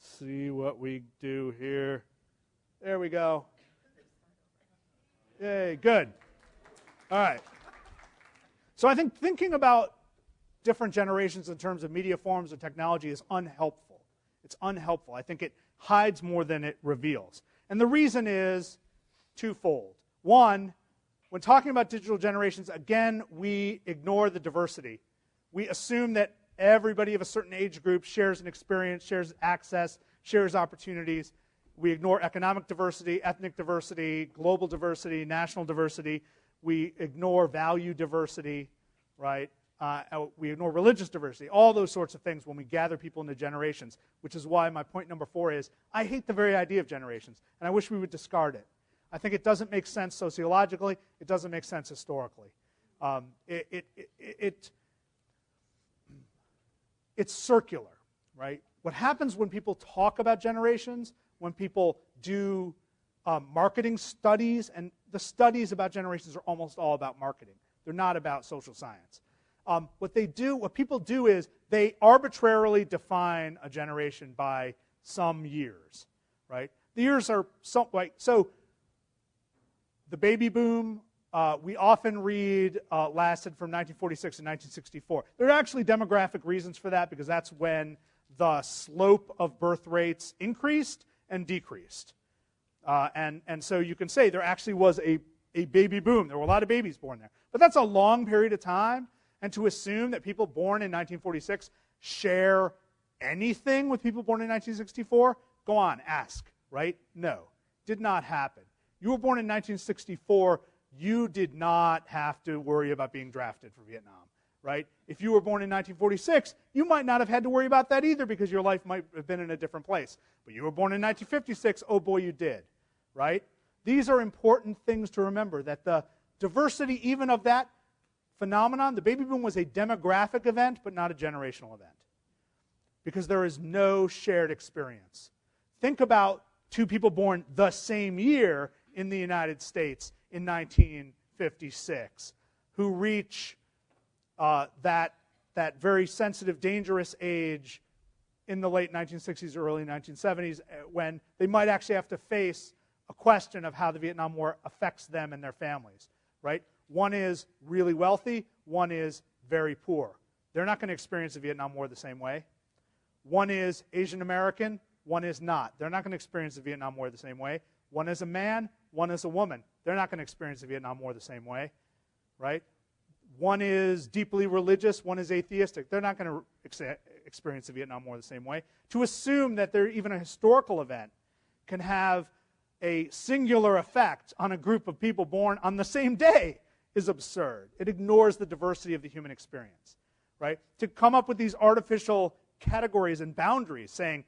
[SPEAKER 3] see what we do here. There we go. Yay, good. All right. So I think thinking about different generations in terms of media forms and technology is unhelpful. It's unhelpful. I think it hides more than it reveals. And the reason is twofold. One, when talking about digital generations, again, we ignore the diversity. We assume that everybody of a certain age group shares an experience, shares access, shares opportunities. We ignore economic diversity, ethnic diversity, global diversity, national diversity. We ignore value diversity, right? We ignore religious diversity, all those sorts of things when we gather people into generations, which is why my point number 4 is I hate the very idea of generations, and I wish we would discard it. I think it doesn't make sense sociologically. It doesn't make sense historically. It's circular, right? What happens when people talk about generations, when people do marketing studies, and the studies about generations are almost all about marketing. They're not about social science. What people do is they arbitrarily define a generation by some years, right? The years are so the baby boom, we often read lasted from 1946 to 1964. There are actually demographic reasons for that because that's when the slope of birth rates increased and decreased. And so you can say there actually was a baby boom. There were a lot of babies born there. But that's a long period of time. And to assume that people born in 1946 share anything with people born in 1964, go on, ask, right? No, did not happen. You were born in 1964, you did not have to worry about being drafted for Vietnam, right? If you were born in 1946, you might not have had to worry about that either because your life might have been in a different place. But you were born in 1956, oh boy, you did, right? These are important things to remember, that the diversity even of that phenomenon, the baby boom was a demographic event, but not a generational event. Because there is no shared experience. Think about two people born the same year in the United States in 1956 who reach that very sensitive, dangerous age in the late 1960s or early 1970s when they might actually have to face a question of how the Vietnam War affects them and their families, right? One is really wealthy, one is very poor. They're not going to experience the Vietnam War the same way. One is Asian American, one is not. They're not going to experience the Vietnam War the same way. One is a man, one is a woman. They're not going to experience the Vietnam War the same way, right? One is deeply religious, one is atheistic. They're not going to experience the Vietnam War the same way. To assume that even a historical event can have a singular effect on a group of people born on the same day is absurd. It ignores the diversity of the human experience, right? To come up with these artificial categories and boundaries saying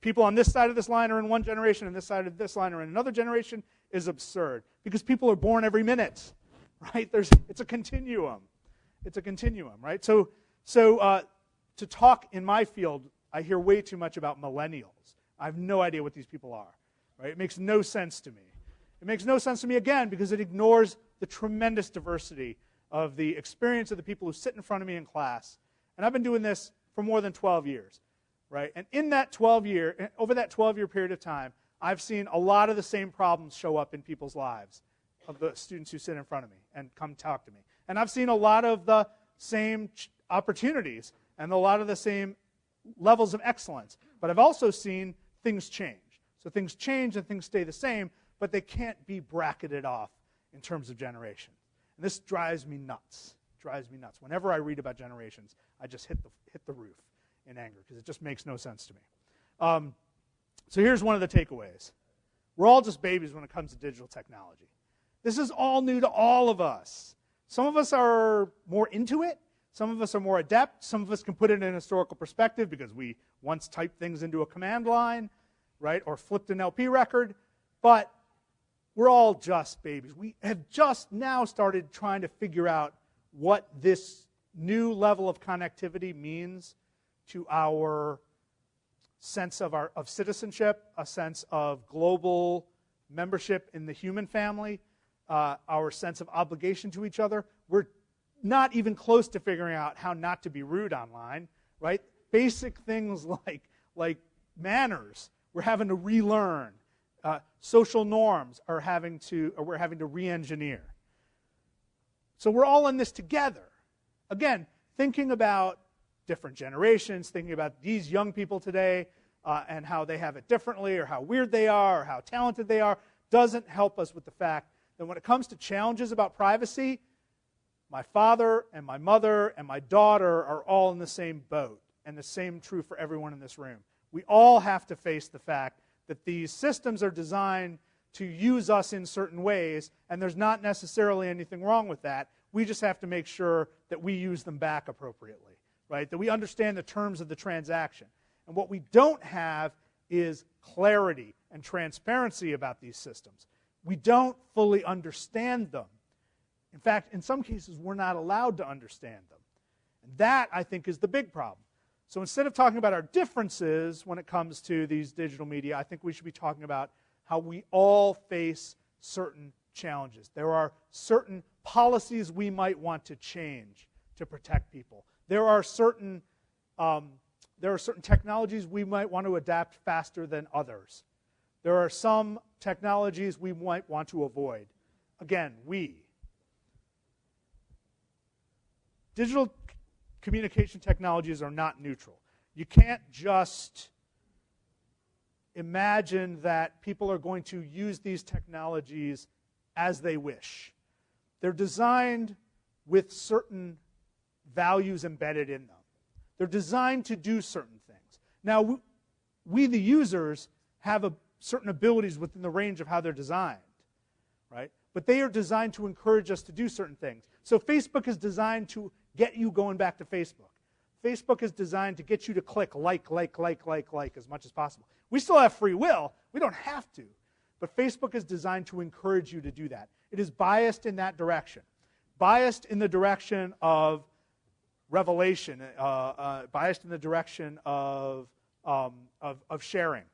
[SPEAKER 3] people on this side of this line are in one generation and this side of this line are in another generation is absurd because people are born every minute, right? It's a continuum. It's a continuum, right? So to talk in my field, I hear way too much about millennials. I have no idea what these people are, right? It makes no sense to me. It makes no sense to me, again, because it ignores the tremendous diversity of the experience of the people who sit in front of me in class. And I've been doing this for more than 12 years, right? And over that 12-year period of time, I've seen a lot of the same problems show up in people's lives of the students who sit in front of me and come talk to me. And I've seen a lot of the same opportunities and a lot of the same levels of excellence. But I've also seen things change. So things change and things stay the same, but they can't be bracketed off in terms of generations. And this drives me nuts. Drives me nuts. Whenever I read about generations, I just hit the roof in anger because it just makes no sense to me. So here's one of the takeaways. We're all just babies when it comes to digital technology. This is all new to all of us. Some of us are more into it. Some of us are more adept. Some of us can put it in a historical perspective because we once typed things into a command line, right, or flipped an LP record. But we're all just babies. We have just now started trying to figure out what this new level of connectivity means to our sense of citizenship, a sense of global membership in the human family, our sense of obligation to each other. We're not even close to figuring out how not to be rude online, right? Basic things like manners, we're having to relearn. Social norms we're having to re-engineer. So we're all in this together. Again, thinking about different generations, thinking about these young people today and how they have it differently or how weird they are or how talented they are doesn't help us with the fact that when it comes to challenges about privacy, my father and my mother and my daughter are all in the same boat, and the same true for everyone in this room. We all have to face the fact that these systems are designed to use us in certain ways, and there's not necessarily anything wrong with that. We just have to make sure that we use them back appropriately, right? That we understand the terms of the transaction. And what we don't have is clarity and transparency about these systems. We don't fully understand them. In fact, in some cases, we're not allowed to understand them. And that, I think, is the big problem. So instead of talking about our differences when it comes to these digital media, I think we should be talking about how we all face certain challenges. There are certain policies we might want to change to protect people. There are certain technologies we might want to adapt faster than others. There are some technologies we might want to avoid. Again, digital communication technologies are not neutral. You can't just imagine that people are going to use these technologies as they wish. They're designed with certain values embedded in them. They're designed to do certain things. Now, we the users, have certain abilities within the range of how they're designed, right? But they are designed to encourage us to do certain things. So Facebook is designed to get you going back to Facebook. Facebook is designed to get you to click like as much as possible. We still have free will. We don't have to. But Facebook is designed to encourage you to do that. It is biased in that direction. Biased in the direction of revelation. Biased in the direction of sharing.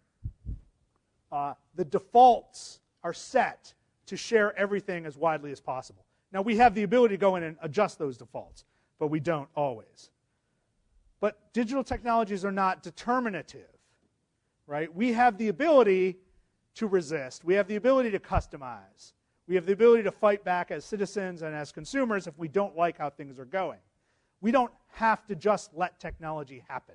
[SPEAKER 3] The defaults are set to share everything as widely as possible. Now, we have the ability to go in and adjust those defaults, but we don't always. But digital technologies are not determinative, right? We have the ability to resist. We have the ability to customize. We have the ability to fight back as citizens and as consumers if we don't like how things are going. We don't have to just let technology happen,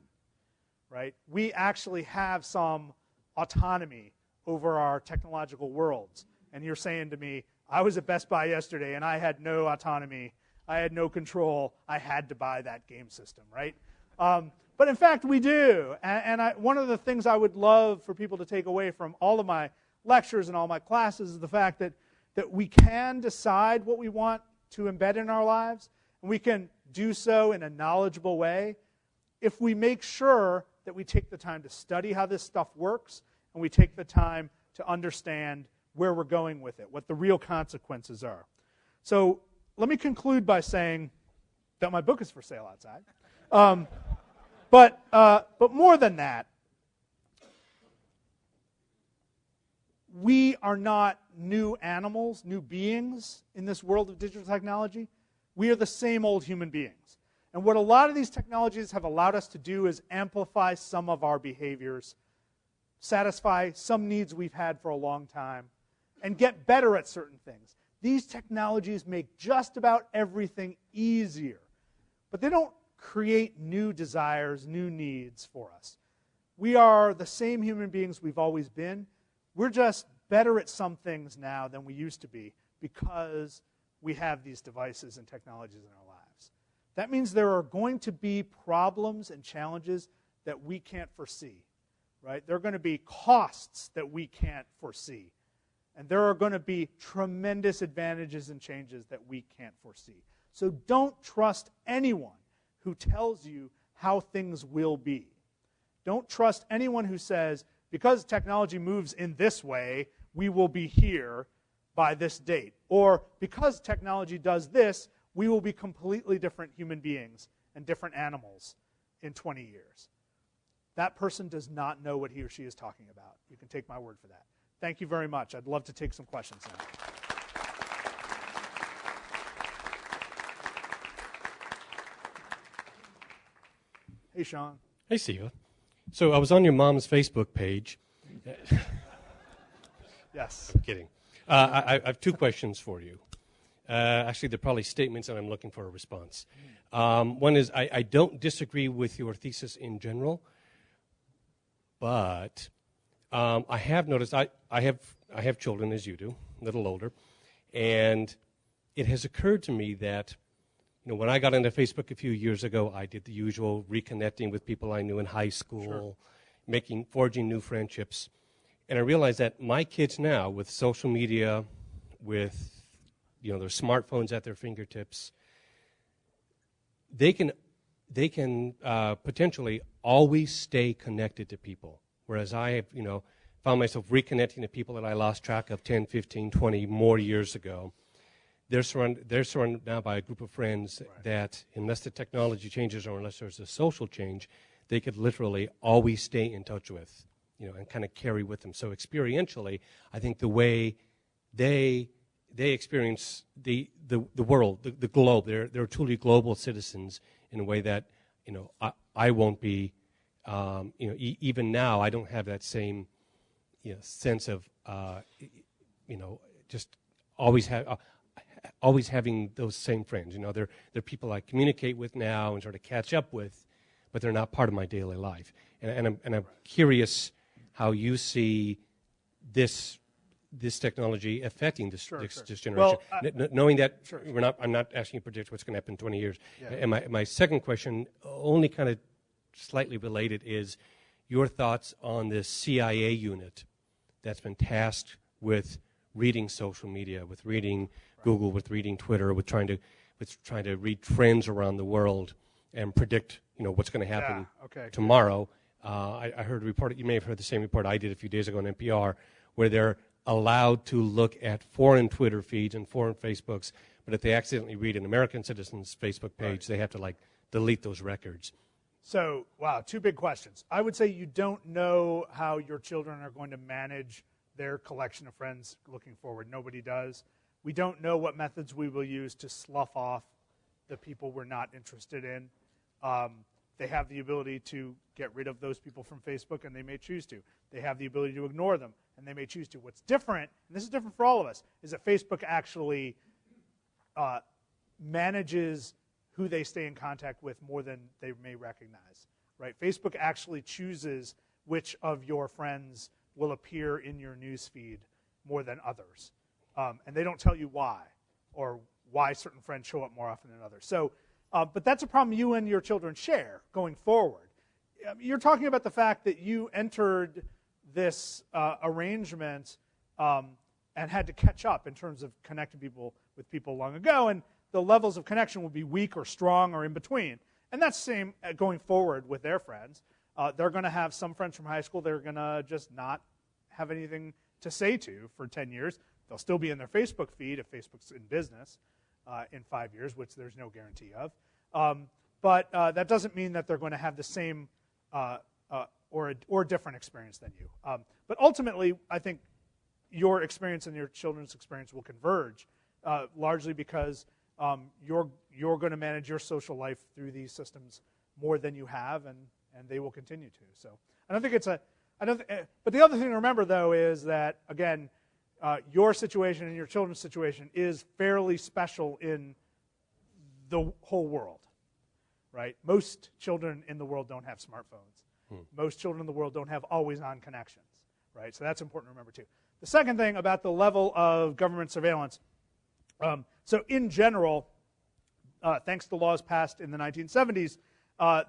[SPEAKER 3] right? We actually have some autonomy over our technological worlds. And you're saying to me, I was at Best Buy yesterday and I had no autonomy. I had no control. I had to buy that game system, right? But in fact, we do. And one of the things I would love for people to take away from all of my lectures and all my classes is the fact that we can decide what we want to embed in our lives, and we can do so in a knowledgeable way if we make sure that we take the time to study how this stuff works, and we take the time to understand where we're going with it, what the real consequences are. So let me conclude by saying that my book is for sale outside. But more than that, we are not new animals, new beings in this world of digital technology. We are the same old human beings. And what a lot of these technologies have allowed us to do is amplify some of our behaviors, satisfy some needs we've had for a long time, and get better at certain things. These technologies make just about everything easier, but they don't create new desires, new needs for us. We are the same human beings we've always been. We're just better at some things now than we used to be because we have these devices and technologies in our lives. That means there are going to be problems and challenges that we can't foresee, right? There are going to be costs that we can't foresee. And there are going to be tremendous advantages and changes that we can't foresee. So don't trust anyone who tells you how things will be. Don't trust anyone who says, because technology moves in this way, we will be here by this date. Or because technology does this, we will be completely different human beings and different animals in 20 years. That person does not know what he or she is talking about. You can take my word for that. Thank you very much. I'd love to take some questions now. Hey, Sean.
[SPEAKER 4] Hey, Siva. So I was on your mom's Facebook page.
[SPEAKER 3] Yes.
[SPEAKER 4] I'm kidding. I have two questions for you. Actually, they're probably statements, and I'm looking for a response. One is, I don't disagree with your thesis in general, but I have noticed, I have children, as you do, a little older, and it has occurred to me that, when I got into Facebook a few years ago, I did the usual reconnecting with people I knew in high school, sure, forging new friendships, and I realized that my kids now, with social media, with their smartphones at their fingertips, they can potentially always stay connected to people. Whereas I have, found myself reconnecting to people that I lost track of 10, 15, 20 more years ago. They're surrounded now by a group of friends that, unless the technology changes or unless there's a social change, they could literally always stay in touch with, and kind of carry with them. So experientially, I think the way they experience the world, the globe, they're truly global citizens in a way that, I won't be. Even now, I don't have that same, sense of, just always having those same friends. They're people I communicate with now and sort of catch up with, but they're not part of my daily life. And I'm curious how you see this technology affecting this generation.
[SPEAKER 3] Well,
[SPEAKER 4] knowing that
[SPEAKER 3] sure.
[SPEAKER 4] I'm not asking you to predict what's going to happen in 20 years.
[SPEAKER 3] Yeah.
[SPEAKER 4] And my second question, only kind of slightly related, is your thoughts on this CIA unit that's been tasked with reading social media, with reading Google, with reading Twitter, with trying to read trends around the world and predict, what's going to happen tomorrow. I heard a report. You may have heard the same report I did a few days ago on NPR, where they're allowed to look at foreign Twitter feeds and foreign Facebooks, but if they accidentally read an American citizen's Facebook page, they have to delete those records.
[SPEAKER 3] So, wow, two big questions. I would say you don't know how your children are going to manage their collection of friends looking forward. Nobody does. We don't know what methods we will use to slough off the people we're not interested in. They have the ability to get rid of those people from Facebook, and they may choose to. They have the ability to ignore them, and they may choose to. What's different, and this is different for all of us, is that Facebook actually manages who they stay in contact with more than they may recognize. Right? Facebook actually chooses which of your friends will appear in your newsfeed more than others. And they don't tell you why, or why certain friends show up more often than others. So, but that's a problem you and your children share going forward. You're talking about the fact that you entered this arrangement and had to catch up in terms of connecting with people long ago, and the levels of connection will be weak or strong or in between. And that's the same going forward with their friends. They're going to have some friends from high school they're going to just not have anything to say to for 10 years. They'll still be in their Facebook feed if Facebook's in business in 5 years, which there's no guarantee of. But that doesn't mean that they're going to have the same or different experience than you. But ultimately, I think your experience and your children's experience will converge, largely because you're going to manage your social life through these systems more than you have, and they will continue to. So I don't think it's a. But the other thing to remember, though, is that again, your situation and your children's situation is fairly special in the whole world, right? Most children in the world don't have smartphones. Most children in the world don't have always-on connections, right? So that's important to remember, too. The second thing about the level of government surveillance, so in general, thanks to laws passed in the 1970s,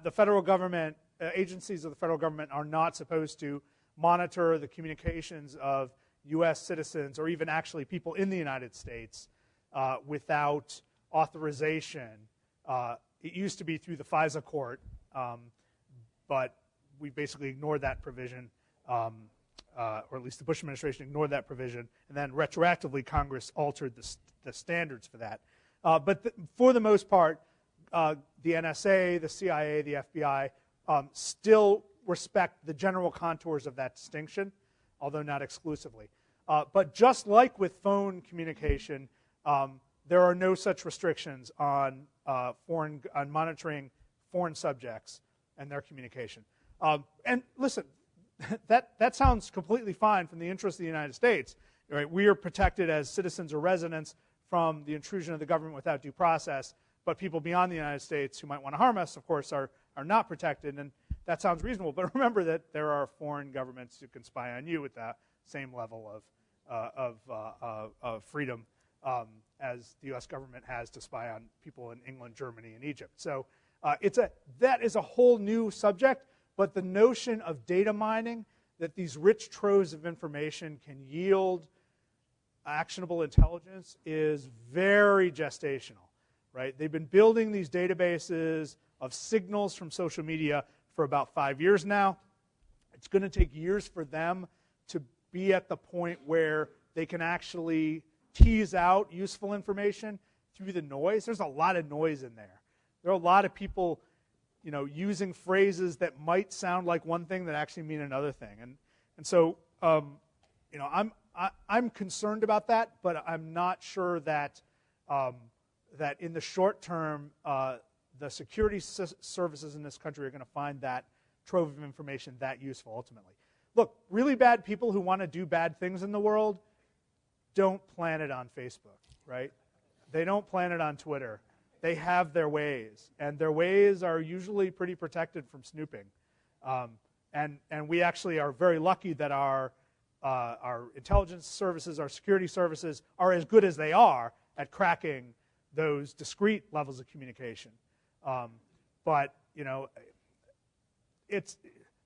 [SPEAKER 3] the federal government, agencies of the federal government are not supposed to monitor the communications of U.S. citizens or even actually people in the United States without authorization. It used to be through the FISA court, but we basically ignored that provision, or at least the Bush administration ignored that provision, and then retroactively Congress altered the standards for that. But for the most part, the NSA, the CIA, the FBI still respect the general contours of that distinction, although not exclusively. But just like with phone communication, there are no such restrictions on monitoring foreign subjects and their communication. And listen, that sounds completely fine from the interest of the United States. Right? We are protected as citizens or residents from the intrusion of the government without due process, but people beyond the United States who might want to harm us, of course, are not protected, and that sounds reasonable. But remember that there are foreign governments who can spy on you with that same level of freedom as the U.S. government has to spy on people in England, Germany, and Egypt. So that is a whole new subject. But the notion of data mining, that these rich troves of information can yield actionable intelligence, is very gestational, right? They've been building these databases of signals from social media for about 5 years now. It's going to take years for them to be at the point where they can actually tease out useful information through the noise. There's a lot of noise in there. There are a lot of people using phrases that might sound like one thing that actually mean another thing, and so I'm concerned about that, but I'm not sure that that in the short term the security services in this country are going to find that trove of information that useful ultimately. Look, really bad people who want to do bad things in the world don't plan it on Facebook, right? They don't plan it on Twitter. They have their ways, and their ways are usually pretty protected from snooping. And we actually are very lucky that our intelligence services, our security services, are as good as they are at cracking those discrete levels of communication. But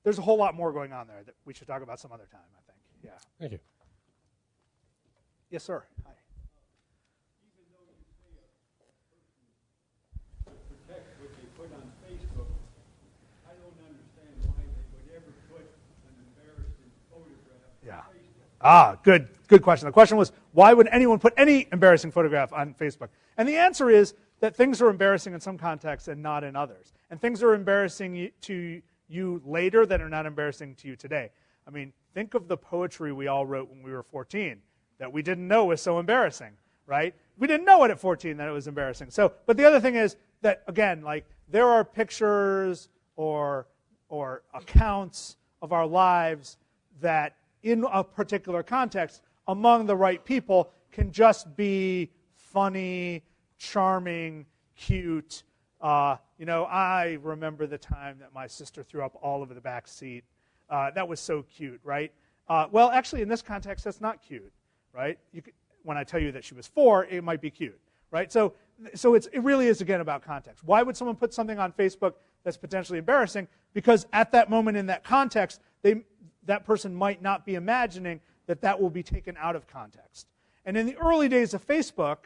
[SPEAKER 3] there's a whole lot more going on there that we should talk about some other time, I think. Yeah.
[SPEAKER 4] Thank you.
[SPEAKER 3] Yes, sir. Hi. Good question. The question was, why would anyone put any embarrassing photograph on Facebook? And the answer is that things are embarrassing in some contexts and not in others. And things are embarrassing to you later that are not embarrassing to you today. I mean, think of the poetry we all wrote when we were 14 that we didn't know was so embarrassing, right? We didn't know it at 14 that it was embarrassing. So, but the other thing is that, again, like there are pictures or accounts of our lives that in a particular context, among the right people, can just be funny, charming, cute. I remember the time that my sister threw up all over the back seat. That was so cute, right? Well, actually, in this context, that's not cute, right? When I tell you that she was 4, it might be cute, right? So it really is, again, about context. Why would someone put something on Facebook that's potentially embarrassing? Because at that moment in that context, that person might not be imagining that will be taken out of context. And in the early days of Facebook,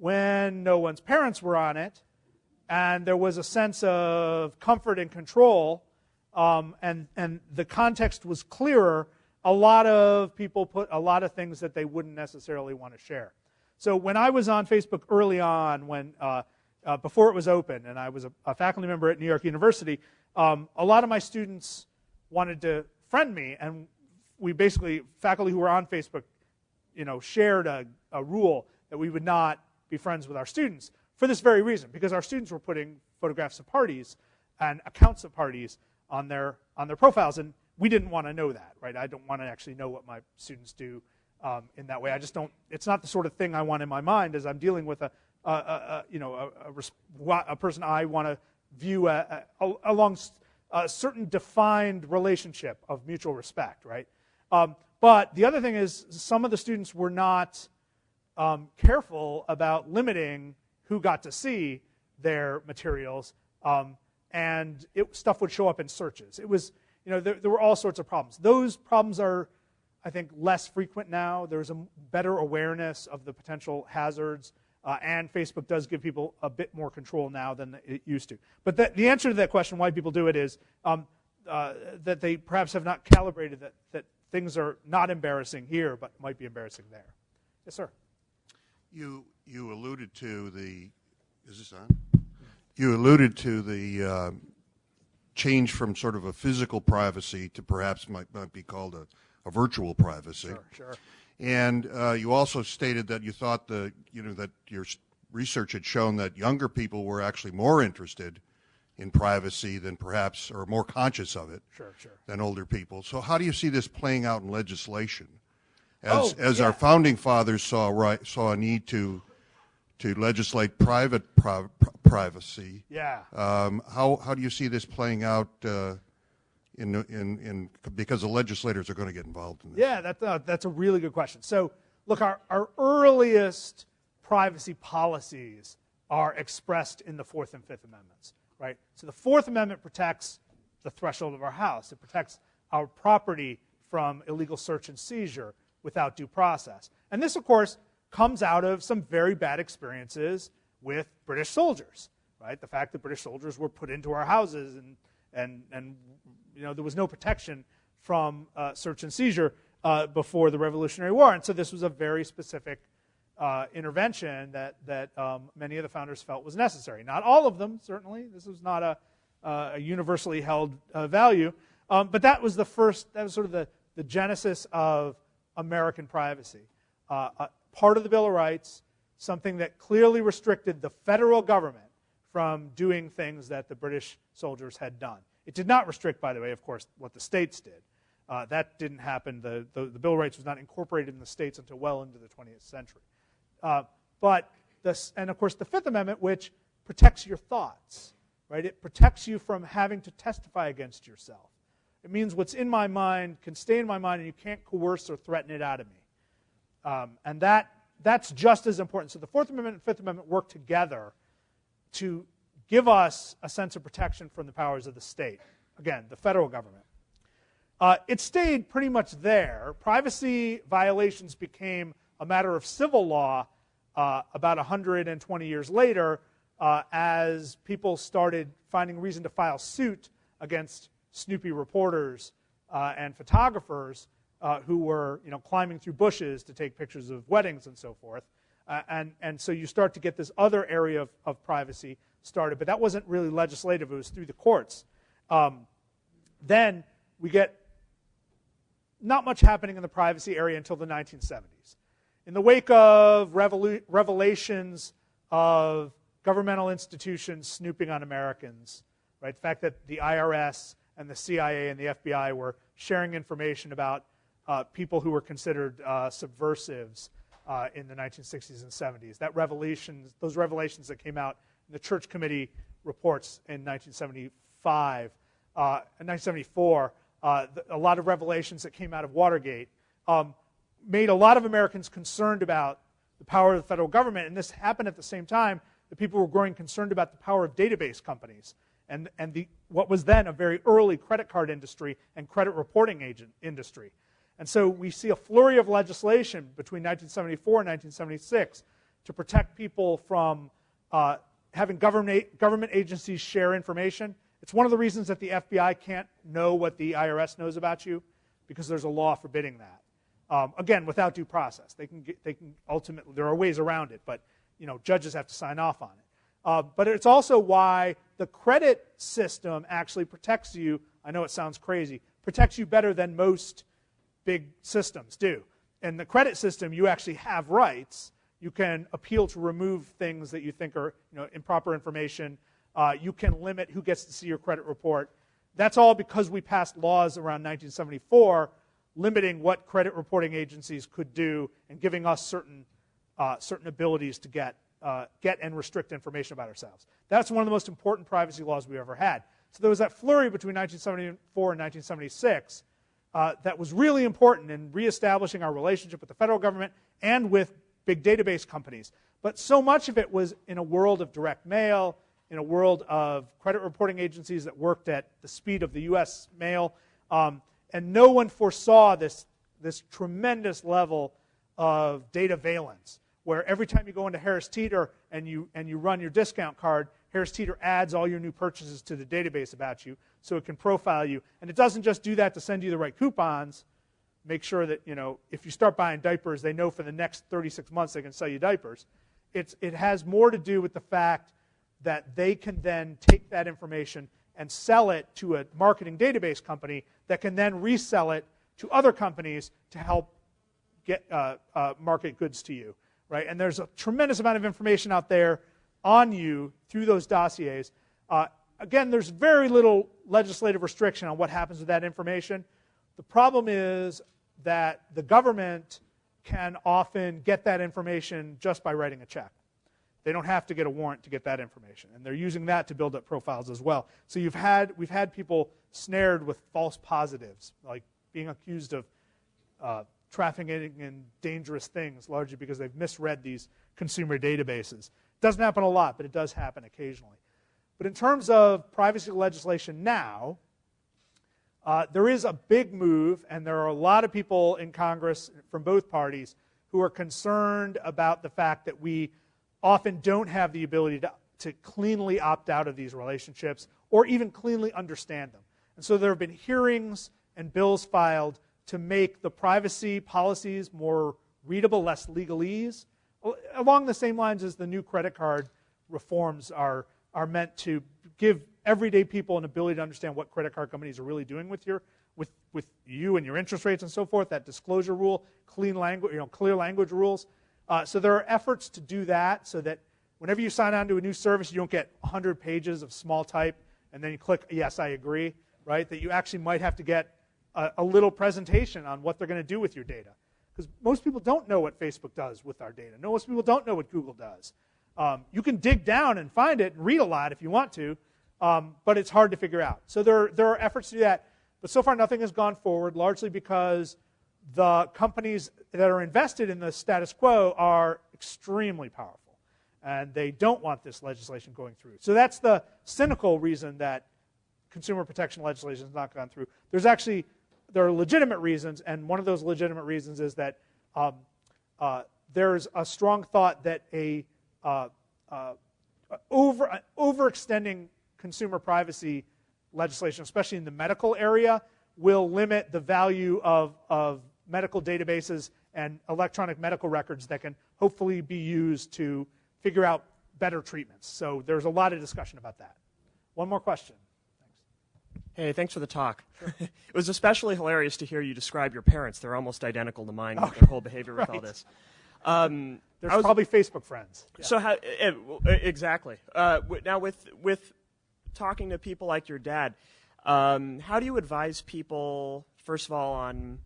[SPEAKER 3] when no one's parents were on it, and there was a sense of comfort and control, and the context was clearer, a lot of people put a lot of things that they wouldn't necessarily want to share. So when I was on Facebook early on, when before it was open, and I was a faculty member at New York University, a lot of my students wanted to friend me, and we basically, faculty who were on Facebook, shared a rule that we would not be friends with our students for this very reason, because our students were putting photographs of parties and accounts of parties on their profiles, and we didn't want to know that, right? I don't want to actually know what my students do in that way. I just don't. It's not the sort of thing I want in my mind as I'm dealing with a person I want to view along a certain defined relationship of mutual respect, right? But the other thing is, some of the students were not careful about limiting who got to see their materials, and stuff would show up in searches. It was, there were all sorts of problems. Those problems are, I think, less frequent now. There's a better awareness of the potential hazards, and Facebook does give people a bit more control now than it used to. But the answer to that question, why people do it, is that they perhaps have not calibrated that things are not embarrassing here, but might be embarrassing there. Yes, sir.
[SPEAKER 5] You alluded to the. Is this on? You alluded to the change from sort of a physical privacy to perhaps might be called a virtual privacy.
[SPEAKER 3] Sure.
[SPEAKER 5] And you also stated that you thought that your research had shown that younger people were actually more interested in privacy than perhaps, or more conscious of it, than older people. So how do you see this playing out in legislation? As our founding fathers saw a need to legislate private privacy.
[SPEAKER 3] Yeah.
[SPEAKER 5] How do you see this playing out? Because the legislators are going to get involved in this.
[SPEAKER 3] Yeah, that's a really good question. So, look, our earliest privacy policies are expressed in the Fourth and Fifth Amendments, right? So the Fourth Amendment protects the threshold of our house. It protects our property from illegal search and seizure without due process. And this, of course, comes out of some very bad experiences with British soldiers, right? The fact that British soldiers were put into our houses and there was no protection from search and seizure before the Revolutionary War. And so this was a very specific intervention that many of the founders felt was necessary. Not all of them, certainly. This was not a universally held value. But that was sort of the genesis of American privacy. Part of the Bill of Rights, something that clearly restricted the federal government from doing things that the British soldiers had done. It did not restrict, by the way, of course, what the states did. That didn't happen. The Bill of Rights was not incorporated in the states until well into the 20th century. And of course, the Fifth Amendment, which protects your thoughts, right? It protects you from having to testify against yourself. It means what's in my mind can stay in my mind, and you can't coerce or threaten it out of me. And that's just as important. So the Fourth Amendment and Fifth Amendment work together to give us a sense of protection from the powers of the state. Again, the federal government. It stayed pretty much there. Privacy violations became a matter of civil law about 120 years later as people started finding reason to file suit against Snoopy reporters and photographers who were climbing through bushes to take pictures of weddings and so forth. And so you start to get this other area of privacy started, but that wasn't really legislative. It was through the courts. Then we get not much happening in the privacy area until the 1970s. In the wake of revelations of governmental institutions snooping on Americans, right? The fact that the IRS and the CIA and the FBI were sharing information about people who were considered subversives in the 1960s and 70s. Those revelations that came out in the Church Committee reports in 1975, in 1974, a lot of revelations that came out of Watergate made a lot of Americans concerned about the power of the federal government, and this happened at the same time that people were growing concerned about the power of database companies and what was then a very early credit card industry and credit reporting industry. And so we see a flurry of legislation between 1974 and 1976 to protect people from having government agencies share information. It's one of the reasons that the FBI can't know what the IRS knows about you, because there's a law forbidding that. Again, without due process. They can ultimately, there are ways around it, but judges have to sign off on But it's also why the credit system actually protects you. I know it sounds crazy. Protects you better than most big systems do. In the credit system, you actually have rights. You can appeal to remove things that you think are improper information. You can limit who gets to see your credit report. That's all because we passed laws around 1974 limiting what credit reporting agencies could do and giving us certain abilities to get and restrict information about ourselves. That's one of the most important privacy laws we ever had. So there was that flurry between 1974 and 1976 that was really important in reestablishing our relationship with the federal government and with big database companies. But so much of it was in a world of direct mail, in a world of credit reporting agencies that worked at the speed of the U.S. mail, and no one foresaw this tremendous level of data valence, where every time you go into Harris Teeter and you run your discount card, Harris Teeter adds all your new purchases to the database about you, so it can profile you. And it doesn't just do that to send you the right coupons. Make sure that if you start buying diapers, they know for the next 36 months they can sell you diapers. It has more to do with the fact that they can then take that information and sell it to a marketing database company that can then resell it to other companies to help get market goods to you, right? And there's a tremendous amount of information out there on you through those dossiers. Again, there's very little legislative restriction on what happens with that information. The problem is that the government can often get that information just by writing a check. They don't have to get a warrant to get that information, and they're using that to build up profiles as well. So we've had people snared with false positives, like being accused of trafficking in dangerous things, largely because they've misread these consumer databases. It doesn't happen a lot, but it does happen occasionally. But in terms of privacy legislation now, there is a big move, and there are a lot of people in Congress from both parties who are concerned about the fact that we often don't have the ability to cleanly opt out of these relationships or even cleanly understand them. And so there have been hearings and bills filed to make the privacy policies more readable, less legalese, along the same lines as the new credit card reforms are meant to give everyday people an ability to understand what credit card companies are really doing with you and your interest rates and so forth, that disclosure rule, clear language rules. So there are efforts to do that so that whenever you sign on to a new service, you don't get 100 pages of small type and then you click, yes, I agree, right? That you actually might have to get a little presentation on what they're going to do with your data. Because most people don't know what Facebook does with our data. Most people don't know what Google does. You can dig down and find it and read a lot if you want to, but it's hard to figure out. So there are efforts to do that. But so far nothing has gone forward, largely because the companies that are invested in the status quo are extremely powerful, and they don't want this legislation going through. So that's the cynical reason that consumer protection legislation has not gone through. There are legitimate reasons, and one of those legitimate reasons is that there's a strong thought that overextending consumer privacy legislation, especially in the medical area, will limit the value of medical databases and electronic medical records that can hopefully be used to figure out better treatments. So there's a lot of discussion about that. One more question. Thanks.
[SPEAKER 6] Hey, thanks for the talk. Sure. It was especially hilarious to hear you describe your parents. They're almost identical to mine with their whole behavior with all this.
[SPEAKER 3] There's probably Facebook friends. Yeah.
[SPEAKER 6] So exactly. Now with talking to people like your dad, how do you advise people, first of all, on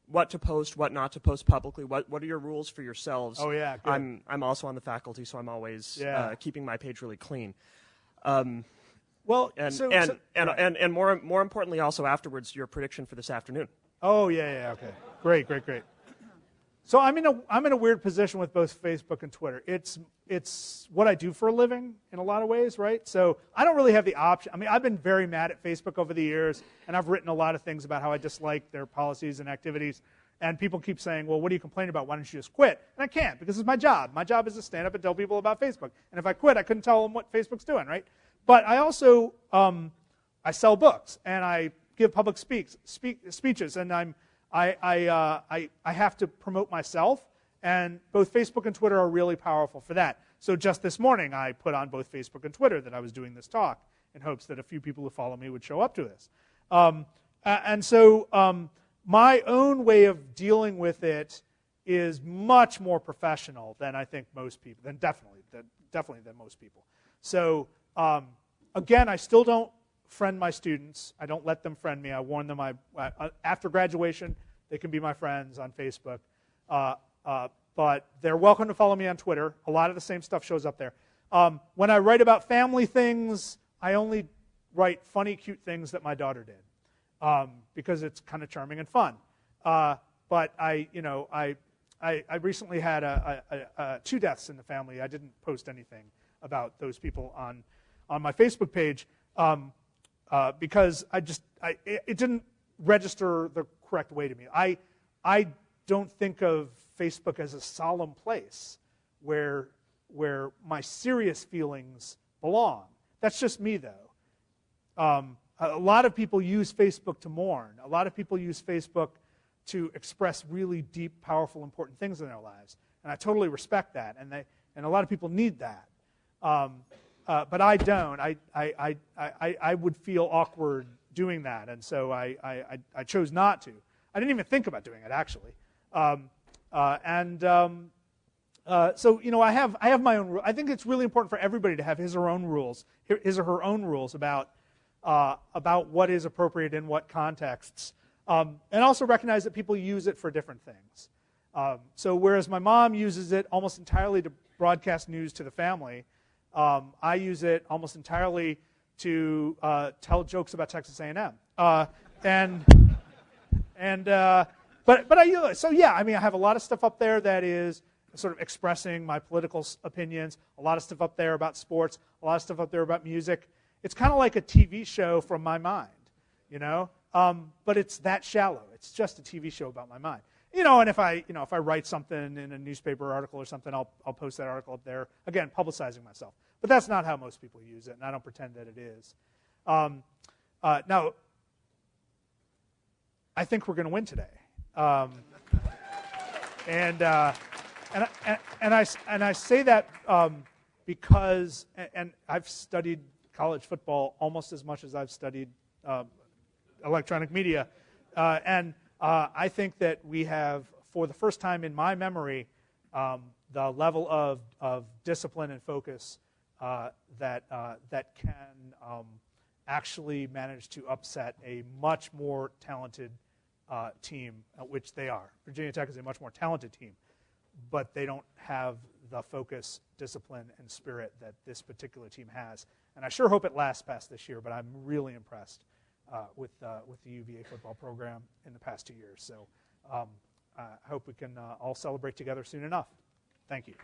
[SPEAKER 6] what to post, what not to post publicly? What are your rules for yourselves?
[SPEAKER 3] Oh yeah, good.
[SPEAKER 6] I'm also on the faculty, so I'm always keeping my page really clean.
[SPEAKER 3] Well,
[SPEAKER 6] and more importantly, also afterwards, your prediction for this afternoon.
[SPEAKER 3] Oh yeah, okay, great. So I'm in a weird position with both Facebook and Twitter. It's what I do for a living in a lot of ways, right? So I don't really have the option. I mean, I've been very mad at Facebook over the years, and I've written a lot of things about how I dislike their policies and activities. And people keep saying, well, what do you complain about? Why don't you just quit? And I can't, because it's my job. My job is to stand up and tell people about Facebook. And if I quit, I couldn't tell them what Facebook's doing, right? But I also I sell books, and I give public speeches, and I have to promote myself, And both Facebook and Twitter are really powerful for that. So just this morning, I put on both Facebook and Twitter that I was doing this talk in hopes that a few people who follow me would show up to this. My own way of dealing with it is much more professional than I think most people, definitely than most people. So again, I still don't friend my students. I don't let them friend me. I warn them after graduation, they can be my friends on Facebook. But they're welcome to follow me on Twitter. A lot of the same stuff shows up there. When I write about family things, I only write funny, cute things that my daughter did because it's kind of charming and fun. But I recently had 2 deaths in the family. I didn't post anything about those people on my Facebook page because it didn't register the correct way to me. I don't think of Facebook as a solemn place where my serious feelings belong. That's just me, though. A lot of people use Facebook to mourn. A lot of people use Facebook to express really deep, powerful, important things in their lives, and I totally respect that. And a lot of people need that, but I don't. I would feel awkward doing that, and so I chose not to. I didn't even think about doing it, actually. So I have my own. I think it's really important for everybody to have his or her own rules about what is appropriate in what contexts, and also recognize that people use it for different things. So whereas my mom uses it almost entirely to broadcast news to the family, I use it almost entirely to tell jokes about Texas A&M. I have a lot of stuff up there that is sort of expressing my political opinions, a lot of stuff up there about sports, a lot of stuff up there about music. It's kind of like a TV show from my mind, but it's that shallow. It's just a TV show about my mind. And if I write something in a newspaper article or something, I'll post that article up there, again, publicizing myself. But that's not how most people use it, and I don't pretend that it is. Now, I think we're going to win today. And I say that because I've studied college football almost as much as I've studied electronic media, and I think that we have, for the first time in my memory, the level of discipline and focus that can actually manage to upset a much more talented team, which they are. Virginia Tech is a much more talented team, but they don't have the focus, discipline, and spirit that this particular team has. And I sure hope it lasts past this year, but I'm really impressed with the UVA football program in the past 2 years. So I hope we can all celebrate together soon enough. Thank you.